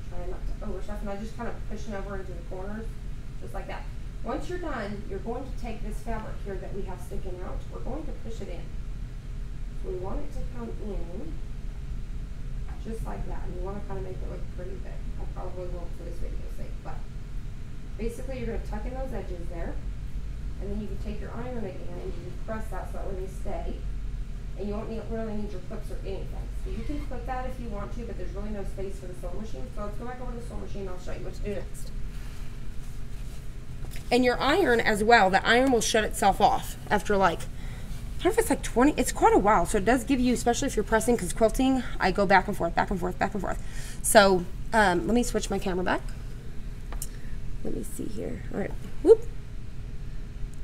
Try not to overstuff, and I just kind of pushing over into the corners, just like that. Once you're done, you're going to take this fabric here that we have sticking out. We're going to push it in. So we want it to come in just like that, and you want to kind of make it look pretty big. I probably won't for this video's sake, but basically you're going to tuck in those edges there, and then you can take your iron again and you press that so that way they stay, and you won't really need your clips or anything. So you can clip that if you want to, but there's really no space for the sewing machine. So let's go back over to the sewing machine and I'll show you what to do next. And your iron as well, the iron will shut itself off after like, I don't know if it's like 20, it's quite a while. So it does give you, especially if you're pressing, because quilting, I go back and forth, back and forth, back and forth. So let me switch my camera back. Let me see here. All right, whoop.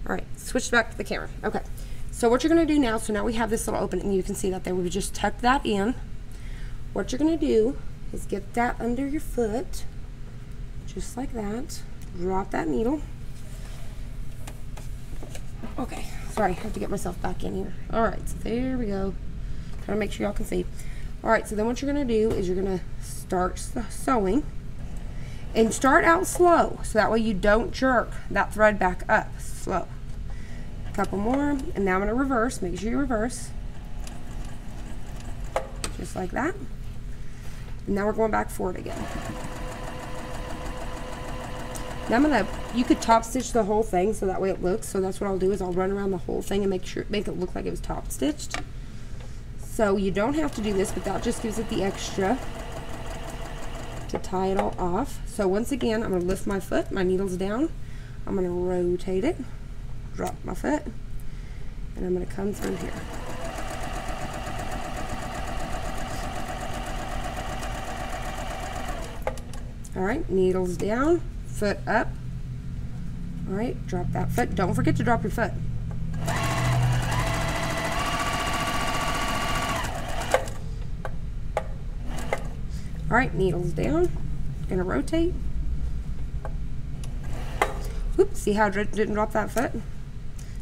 All right, switch back to the camera. Okay, so what you're gonna do now, so now we have this little opening, and you can see that there, we just tuck that in. What you're gonna do is get that under your foot, just like that. Drop that needle. Okay, sorry, I have to get myself back in here. All right, so there we go. Trying to make sure y'all can see. All right, so then what you're gonna do is you're gonna start sewing, and start out slow, so that way you don't jerk that thread back up. Slow. A couple more, and now I'm gonna reverse. Make sure you reverse, just like that. And now we're going back forward again. Now I'm gonna, you could top stitch the whole thing so that way it looks, so that's what I'll do is I'll run around the whole thing and make it look like it was top stitched. So you don't have to do this, but that just gives it the extra to tie it all off. So once again, I'm gonna lift my foot, my needle's down, I'm gonna rotate it, drop my foot, and I'm gonna come through here. All right, needles down, foot up. All right, drop that foot. Don't forget to drop your foot. All right, needles down. Gonna rotate. Oops, see how I didn't drop that foot?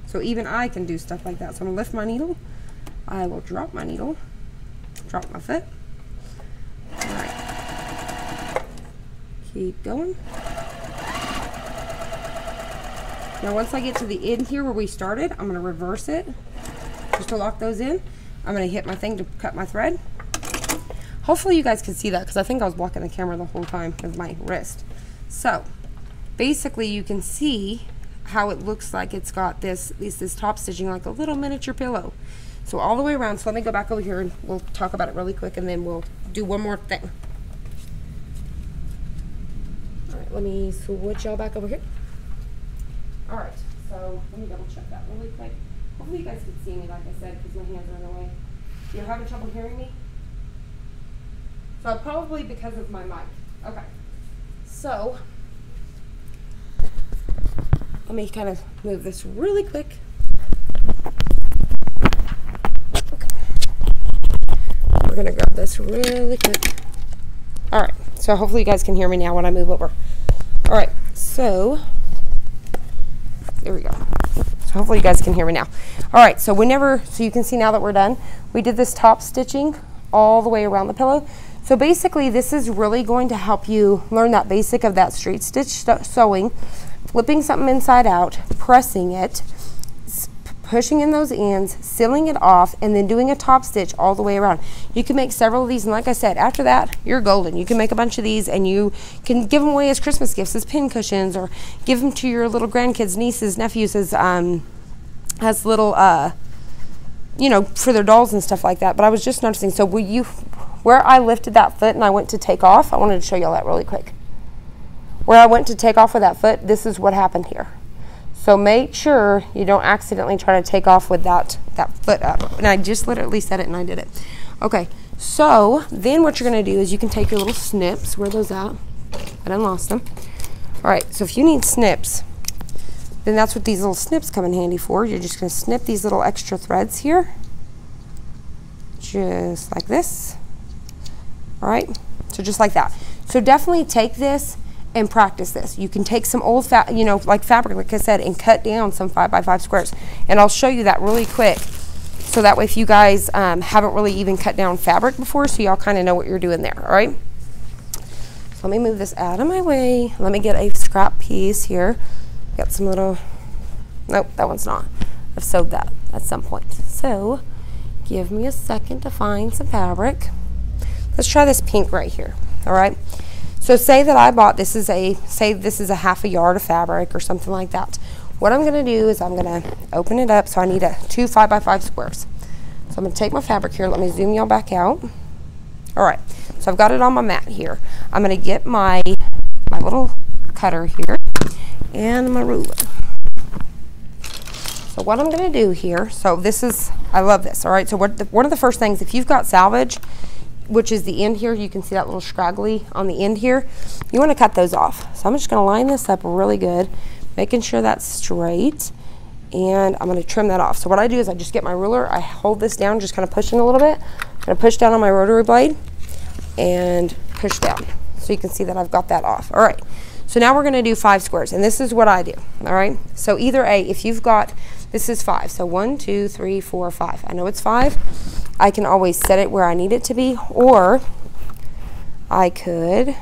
So even I can do stuff like that. So I'm gonna lift my needle. I will drop my needle, drop my foot. All right, keep going. Now once I get to the end here where we started, I'm gonna reverse it just to lock those in. I'm gonna hit my thing to cut my thread. Hopefully you guys can see that because I think I was blocking the camera the whole time with my wrist. So basically you can see how it looks like it's got this top stitching like a little miniature pillow. So all the way around. So let me go back over here and we'll talk about it really quick and then we'll do one more thing. All right, let me switch y'all back over here. All right, so let me double check that really quick. Hopefully you guys can see me like I said because my hands are in the way. You're having trouble hearing me? So probably because of my mic. Okay, so let me kind of move this really quick. Okay. We're gonna grab this really quick. All right, so hopefully you guys can hear me now when I move over. All right, so there we go. So hopefully you guys can hear me now. All right, so so you can see now that we're done, we did this top stitching all the way around the pillow. So basically this is really going to help you learn that basic of that straight stitch sewing, flipping something inside out, pressing it, pushing in those ends, sealing it off, and then doing a top stitch all the way around. You can make several of these, and like I said, after that, you're golden. You can make a bunch of these, and you can give them away as Christmas gifts, as pin cushions, or give them to your little grandkids, nieces, nephews, as little, you know, for their dolls and stuff like that. But I was just noticing, so where I lifted that foot and I went to take off, I wanted to show y'all that really quick. Where I went to take off with that foot, this is what happened here. So make sure you don't accidentally try to take off with that foot up. And I just literally said it and I did it. Okay, so then what you're gonna do is you can take your little snips. Where are those at? I done lost them. All right, so if you need snips, then that's what these little snips come in handy for. You're just gonna snip these little extra threads here. Just like this. All right, so just like that. So definitely take this and practice this. You can take some old like fabric, like I said, and cut down some 5x5 squares. And I'll show you that really quick. So that way if you guys haven't really even cut down fabric before, so y'all kind of know what you're doing there, all right? So let me move this out of my way. Let me get a scrap piece here. Got some little, nope, that one's not. I've sewed that at some point. So give me a second to find some fabric. Let's try this pink right here, all right? So say that I bought, say this is a half a yard of fabric or something like that. What I'm gonna do is I'm gonna open it up. So I need 2 5x5 squares. So I'm gonna take my fabric here. Let me zoom y'all back out. All right, so I've got it on my mat here. I'm gonna get my little cutter here and my ruler. So what I'm gonna do here, so this is, I love this, all right? So one of the first things, if you've got salvage, which is the end here, you can see that little scraggly on the end here, you want to cut those off. So I'm just going to line this up really good, making sure that's straight, and I'm going to trim that off. So what I do is I just get my ruler, I hold this down, just kind of pushing a little bit. I'm going to push down on my rotary blade and push down, so you can see that I've got that off. All right, so now we're going to do 5 squares, and this is what I do. All right, so either if you've got, this is 5, so 1 2 3 4 5. I know it's 5. I can always set it where I need it to be, or I could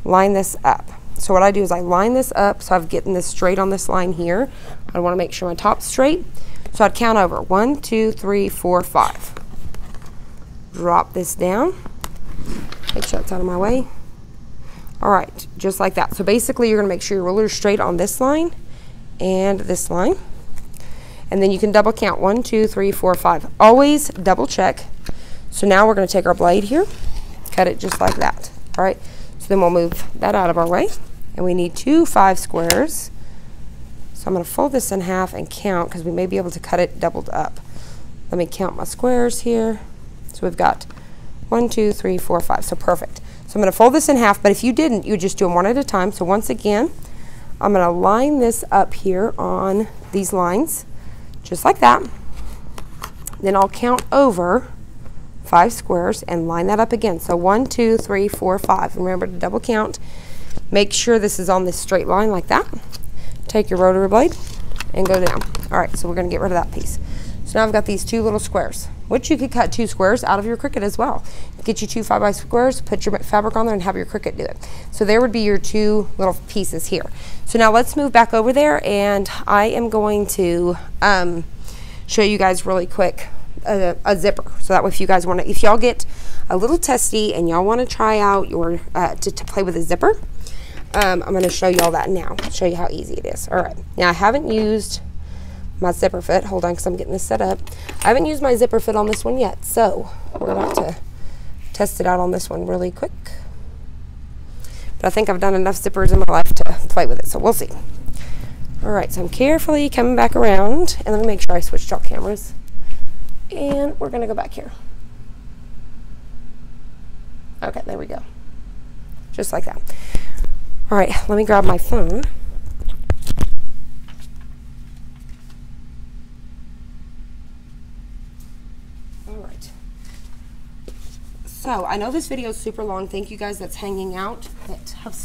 line this up. So what I do is I line this up, so I'm getting this straight on this line here. I want to make sure my top's straight. So I'd count over 1 2 3 4 5. Drop this down. Make sure it's out of my way. All right, just like that. So basically you're going to make sure your ruler is straight on this line and this line. And then you can double count 1 2 3 4 5. Always double check. So now we're going to take our blade here, cut it just like that. All right, so then we'll move that out of our way, and we need 2 5 squares. So I'm going to fold this in half and count, because we may be able to cut it doubled up. Let me count my squares here. So we've got 1 2 3 4 5. So perfect. So I'm going to fold this in half, but if you didn't, you just do them one at a time. So once again, I'm going to line this up here on these lines, just like that. Then I'll count over 5 squares and line that up again. So 1 2 3 4 5. Remember to double count. Make sure this is on this straight line like that. Take your rotary blade and go down. All right, so we're going to get rid of that piece. So now I've got these 2 little squares, which you could cut 2 squares out of your Cricut as well. Get you 2 5x squares, put your fabric on there, and have your Cricut do it. So there would be your 2 little pieces here. So now let's move back over there, and I am going to show you guys really quick a zipper. So that way, if you guys want to, if y'all get a little testy and y'all want to try out your to play with a zipper, I'm going to show y'all that now. Show you how easy it is. All right. Now I haven't used my zipper fit. Hold on, because I'm getting this set up. I haven't used my zipper fit on this one yet, so we're about to test it out on this one really quick. But I think I've done enough zippers in my life to play with it, so we'll see. All right, so I'm carefully coming back around, and let me make sure I switched out cameras. And we're gonna go back here. Okay, there we go. Just like that. All right, let me grab my phone. So I know this video is super long. Thank you guys that's hanging out, that have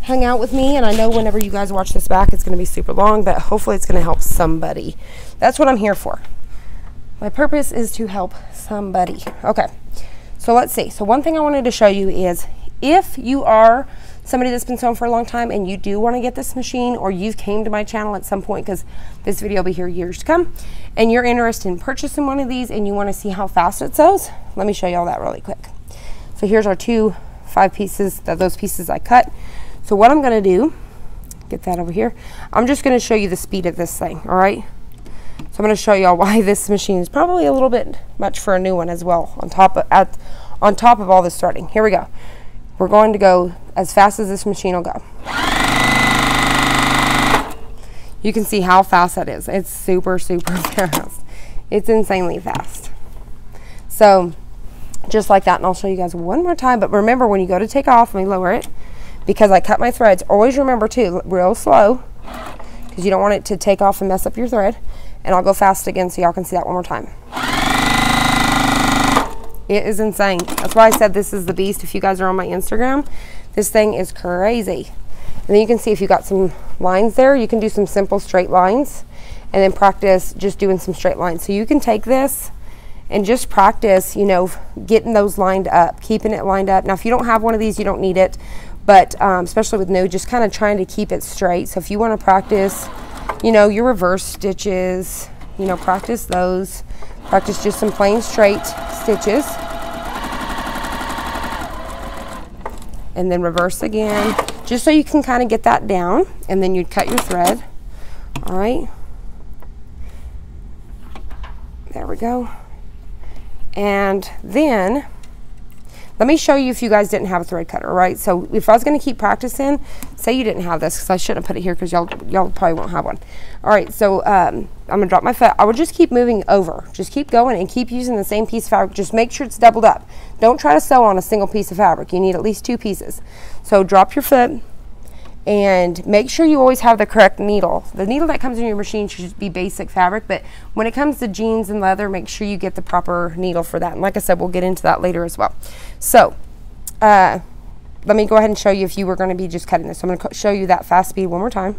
hung out with me. And I know whenever you guys watch this back, it's going to be super long, but hopefully it's going to help somebody. That's what I'm here for. My purpose is to help somebody. Okay, so let's see. So one thing I wanted to show you is if you are somebody that's been sewing for a long time and you do want to get this machine, or you've came to my channel at some point, because this video will be here years to come, and you're interested in purchasing one of these and you want to see how fast it sews, let me show you all that really quick. So here's our 2 5 pieces, those pieces I cut. So what I'm going to do, get that over here, I'm just going to show you the speed of this thing, all right? So I'm going to show you all why this machine is probably a little bit much for a new one as well, on top of all this starting. Here we go. We're going to go as fast as this machine will go. You can see how fast that is. It's super, super fast. It's insanely fast. So just like that, and I'll show you guys one more time. But remember, when you go to take off, let me lower it, because I cut my threads. Always remember too, real slow, because you don't want it to take off and mess up your thread. And I'll go fast again so y'all can see that one more time. It is insane. That's why I said this is the beast. If you guys are on my Instagram, this thing is crazy. And then you can see if you got some lines there, you can do some simple straight lines and then practice just doing some straight lines. So you can take this and just practice, you know, getting those lined up, keeping it lined up. Now, if you don't have one of these, you don't need it. But especially with new, just kind of trying to keep it straight. So if you want to practice, you know, your reverse stitches, you know, practice those. Practice just some plain straight stitches. And then reverse again, just so you can kind of get that down. And then you'd cut your thread. All right. There we go. And then let me show you if you guys didn't have a thread cutter, right? So if I was going to keep practicing, say you didn't have this, because I shouldn't have put it here because y'all probably won't have one. All right, so I'm going to drop my foot. I would just keep moving over. Just keep going and keep using the same piece of fabric. Just make sure it's doubled up. Don't try to sew on a single piece of fabric. You need at least 2 pieces. So drop your foot and make sure you always have the correct needle. The needle that comes in your machine should just be basic fabric, but when it comes to jeans and leather, make sure you get the proper needle for that. And like I said, we'll get into that later as well. So let me go ahead and show you if you were going to be just cutting this. So I'm going to show you that fast speed one more time.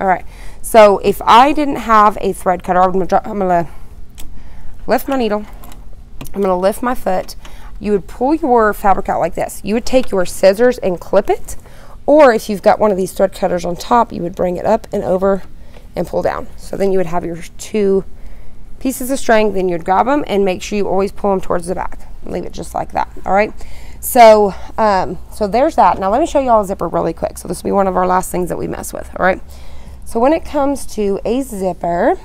All right, so if I didn't have a thread cutter, I'm going to lift my needle, I'm going to lift my foot. You would pull your fabric out like this. You would take your scissors and clip it, or if you've got one of these thread cutters on top, you would bring it up and over and pull down. So then you would have your 2 pieces of string, then you'd grab them and make sure you always pull them towards the back. Leave it just like that, all right? So, so there's that. Now let me show you all a zipper really quick. So this will be one of our last things that we mess with, all right? So when it comes to a zipper,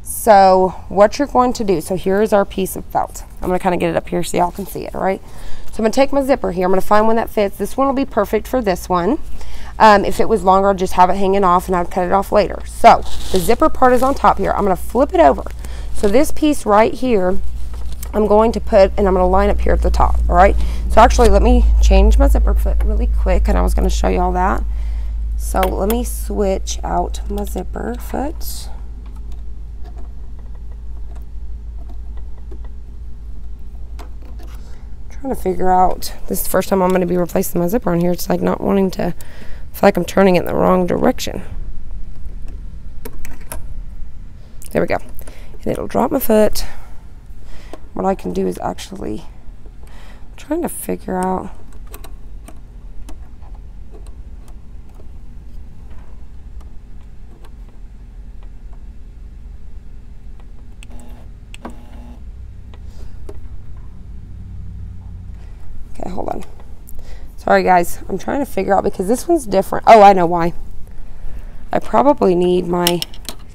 so what you're going to do, so here's our piece of felt. I'm going to kind of get it up here so y'all can see it, all right? So I'm going to take my zipper here. I'm going to find one that fits. This one will be perfect for this one. If it was longer, I'll just have it hanging off and I'll cut it off later. So the zipper part is on top here. I'm going to flip it over. So this piece right here, I'm going to put, and I'm going to line up here at the top, all right? So actually, let me change my zipper foot really quick, and I was going to show you all that. So let me switch out my zipper foot. Trying to figure out, this is the first time I'm going to be replacing my zipper on here. It's like not wanting to, I feel like I'm turning it in the wrong direction. There we go. And it'll drop my foot. What I can do is actually, I'm trying to figure out, okay, hold on. Sorry guys, I'm trying to figure out, because this one's different. Oh, I know why. I probably need my,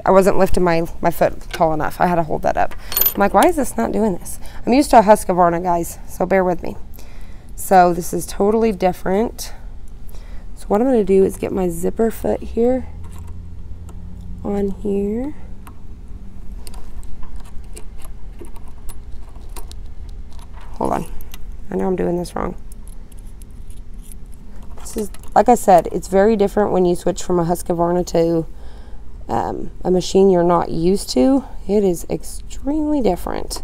I wasn't lifting my foot tall enough. I had to hold that up. I'm like, why is this not doing this? I'm used to a Husqvarna, guys, so bear with me. So this is totally different. So what I'm going to do is get my zipper foot here on here. Hold on. I know I'm doing this wrong. This is, like I said, it's very different when you switch from a Husqvarna to a machine you're not used to, it is extremely different.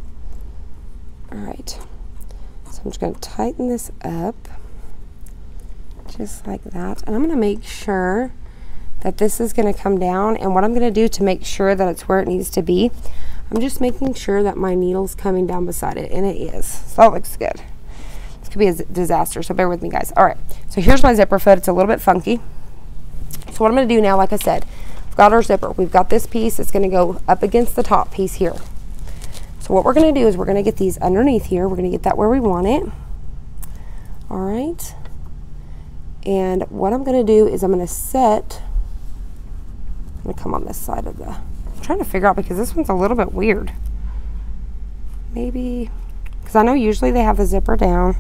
All right, so I'm just going to tighten this up just like that, and I'm going to make sure that this is going to come down. And what I'm going to do to make sure that it's where it needs to be, I'm just making sure that my needle's coming down beside it, and it is. So that looks good. This could be a disaster, so bear with me, guys. All right, so here's my zipper foot. It's a little bit funky. So what I'm going to do now, like I said, we've got our zipper. We've got this piece. It's going to go up against the top piece here. So what we're going to do is we're going to get these underneath here. We're going to get that where we want it. All right. And what I'm going to do is I'm going to set, I'm going to come on this side of the, I'm trying to figure out because this one's a little bit weird. Maybe, because I know usually they have the zipper down.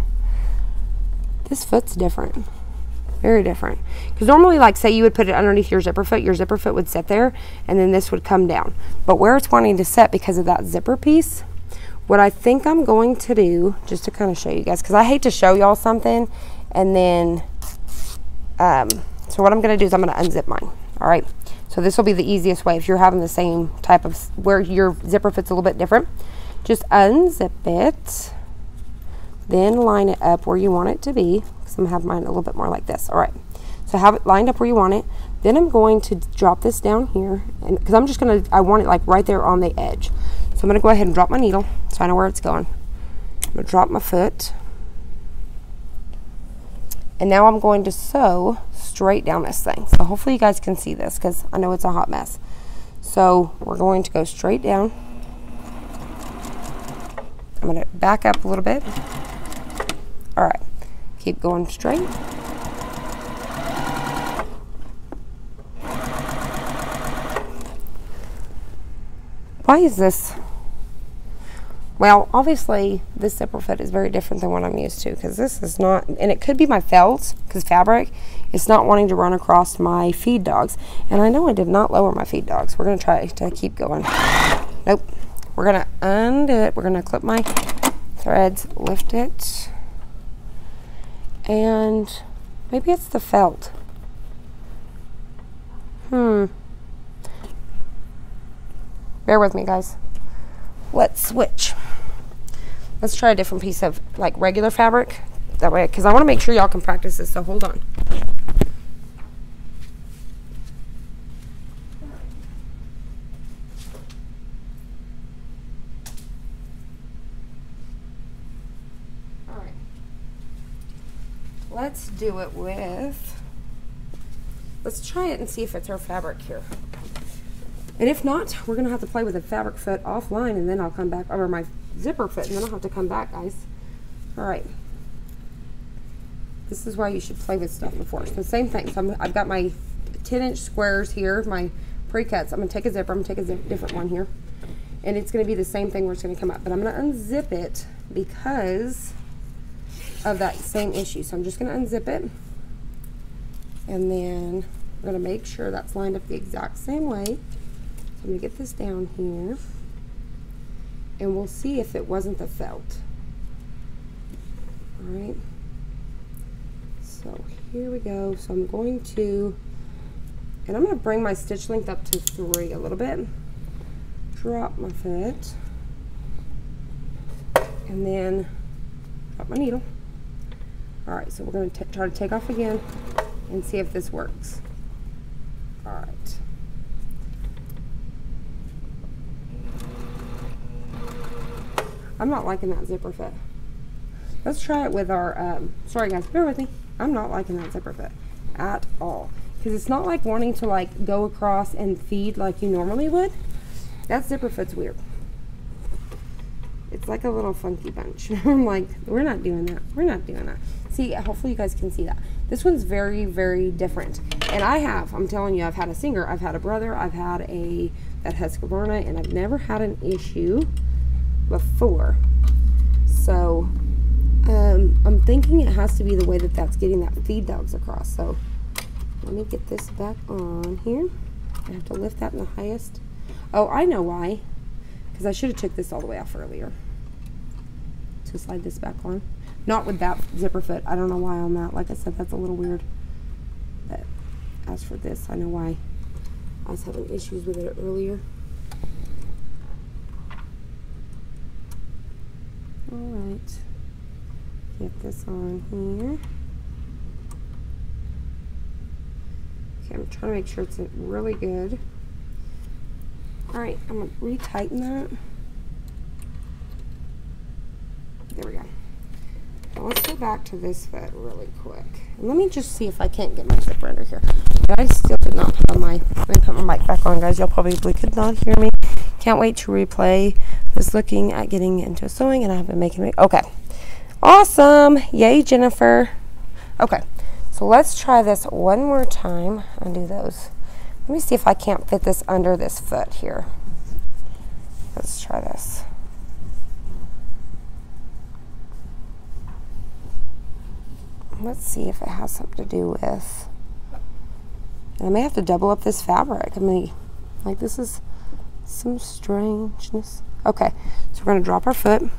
This foot's different. Very different. Because normally, like, say you would put it underneath your zipper foot would sit there, and then this would come down. But where it's wanting to set because of that zipper piece, what I think I'm going to do, just to kind of show you guys, because I hate to show y'all something, and then, so what I'm going to do is I'm going to unzip mine. All right. So this will be the easiest way if you're having the same type of, where your zipper fit's a little bit different. Just unzip it, then line it up where you want it to be. I'm gonna have mine a little bit more like this. All right, so have it lined up where you want it. Then I'm going to drop this down here, and because I'm just gonna, I want it like right there on the edge. So I'm gonna go ahead and drop my needle so I know where it's going. I'm gonna drop my foot, and now I'm going to sew straight down this thing. So hopefully you guys can see this because I know it's a hot mess. So we're going to go straight down. I'm gonna back up a little bit. All right. Keep going straight. Why is this? Well, obviously this zipper foot is very different than what I'm used to, because this is not, and it could be my felt, because fabric, it's not wanting to run across my feed dogs. And I know I did not lower my feed dogs. We're going to try to keep going. Nope. We're going to undo it. We're going to clip my threads, lift it. And maybe it's the felt. Bear with me, guys. Let's switch. Let's try a different piece of like regular fabric. That way, because I want to make sure y'all can practice this, so hold on. Let's do it with, let's try it and see if it's our fabric here. And if not, we're gonna have to play with the fabric foot offline, and then I'll come back, or my zipper foot, and then I'll have to come back, guys. All right. This is why you should play with stuff before. So same thing, so I've got my 10-inch squares here, my pre-cuts. I'm gonna take a zipper, I'm gonna take a different one here. And it's gonna be the same thing where it's gonna come up, but I'm gonna unzip it because of that same issue. So I'm just going to unzip it, and then we're going to make sure that's lined up the exact same way. So I'm going to get this down here, and we'll see if it wasn't the felt. All right, so here we go. So I'm going to, and I'm going to bring my stitch length up to 3 a little bit, drop my foot, and then drop my needle. All right, so we're going to try to take off again and see if this works. All right. I'm not liking that zipper fit. Let's try it with our, sorry guys, bear with me. I'm not liking that zipper fit at all. Because it's not like wanting to like go across and feed like you normally would. That zipper fit's weird. It's like a little funky bunch. I'm like, we're not doing that. We're not doing that. See, hopefully you guys can see that. This one's very, very different. And I'm telling you, I've had a Singer, I've had a Brother, I've had that Husqvarna, and I've never had an issue before. So, I'm thinking it has to be the way that that's getting that feed dogs across. So, let me get this back on here. I have to lift that in the highest. Oh, I know why. Because I should have took this all the way off earlier. To slide this back on. Not with that zipper foot. I don't know why on that. Like I said, that's a little weird. But as for this, I know why I was having issues with it earlier. Alright. Get this on here. Okay, I'm trying to make sure it's really good. Alright, I'm going to retighten that. There we go. Now let's go back to this foot really quick. And let me just see if I can't get my zipper under here. But I still did not put my, let me put my mic back on, guys. Y'all probably could not hear me. Can't wait to replay this looking at getting into sewing, and I have been making it. Okay. Awesome. Yay, Jennifer. Okay. So let's try this one more time. Undo those. Let me see if I can't fit this under this foot here. Let's try this. Let's see if it has something to do with, and I may have to double up this fabric. I mean, like, this is some strangeness. Okay, so we're going to drop our foot. And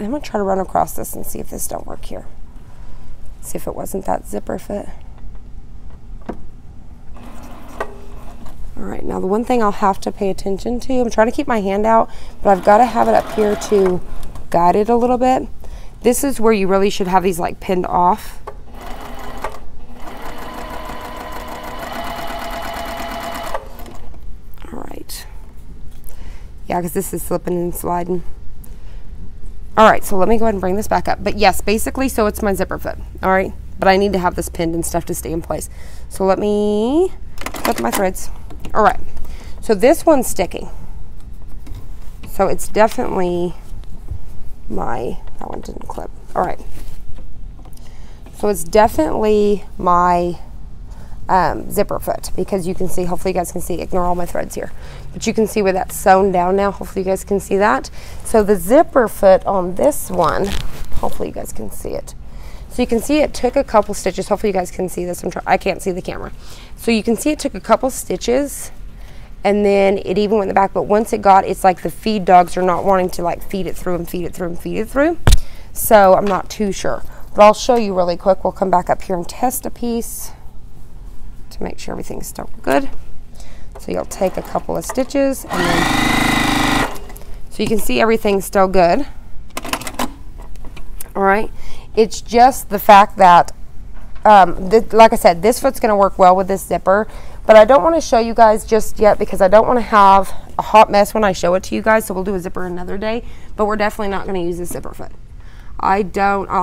I'm going to try to run across this and see if this don't work here. See if it wasn't that zipper fit. Alright, now the one thing I'll have to pay attention to, I'm trying to keep my hand out, but I've got to have it up here to guide it a little bit. This is where you really should have these like pinned off. Alright. Yeah, because this is slipping and sliding. Alright, so let me go ahead and bring this back up. But yes, basically, so it's my zipper foot. Alright, but I need to have this pinned and stuff to stay in place. So let me put my threads. Alright, so this one's sticking. So it's definitely that one didn't clip. Alright. So it's definitely my zipper foot, because you can see, hopefully you guys can see, ignore all my threads here, but you can see where that's sewn down now. Hopefully you guys can see that. So the zipper foot on this one, hopefully you guys can see it. So you can see it took a couple stitches. Hopefully you guys can see this. I can't see the camera. So you can see it took a couple stitches, and then it even went in the back, but once it got, it's like the feed dogs are not wanting to like feed it through and feed it through and feed it through. So I'm not too sure, but I'll show you really quick. We'll come back up here and test a piece to make sure everything's still good. So you'll take a couple of stitches, and then, so you can see everything's still good. All right, it's just the fact that, like I said, this foot's gonna work well with this zipper, but I don't want to show you guys just yet because I don't want to have a hot mess when I show it to you guys. So we'll do a zipper another day, but we're definitely not going to use this zipper foot. I'll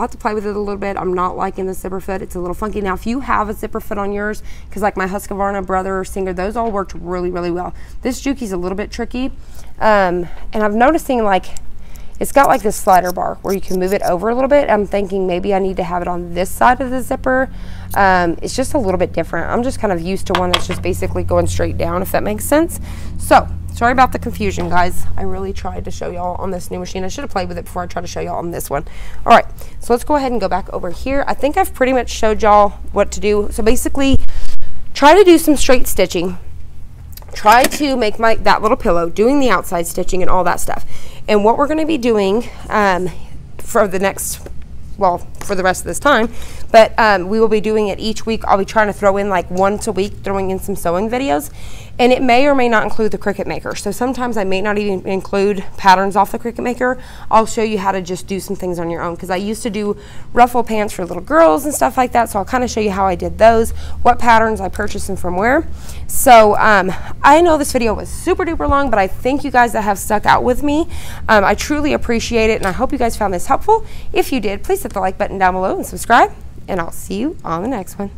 have to play with it a little bit. I'm not liking the zipper foot. It's a little funky. Now, if you have a zipper foot on yours, because like my Husqvarna, Brother, Singer, those all worked really, really well. This Juki's a little bit tricky. And I'm noticing like, it's got like this slider bar where you can move it over a little bit. I'm thinking maybe I need to have it on this side of the zipper. It's just a little bit different. I'm just kind of used to one that's just basically going straight down, if that makes sense. So, sorry about the confusion, guys. I really tried to show y'all on this new machine. I should have played with it before I tried to show y'all on this one. All right, so let's go ahead and go back over here. I think I've pretty much showed y'all what to do. So basically, try to do some straight stitching. Try to make that little pillow, doing the outside stitching and all that stuff. And what we're going to be doing for the next, well, for the rest of this time, but we will be doing it each week. I'll be trying to throw in like once a week, throwing in some sewing videos. And it may or may not include the Cricut Maker. So sometimes I may not even include patterns off the Cricut Maker. I'll show you how to just do some things on your own, because I used to do ruffle pants for little girls and stuff like that. So I'll kind of show you how I did those, what patterns I purchased and from where. So I know this video was super duper long, but I thank you guys that have stuck out with me. I truly appreciate it, and I hope you guys found this helpful. If you did, please hit the like button down below and subscribe, and I'll see you on the next one.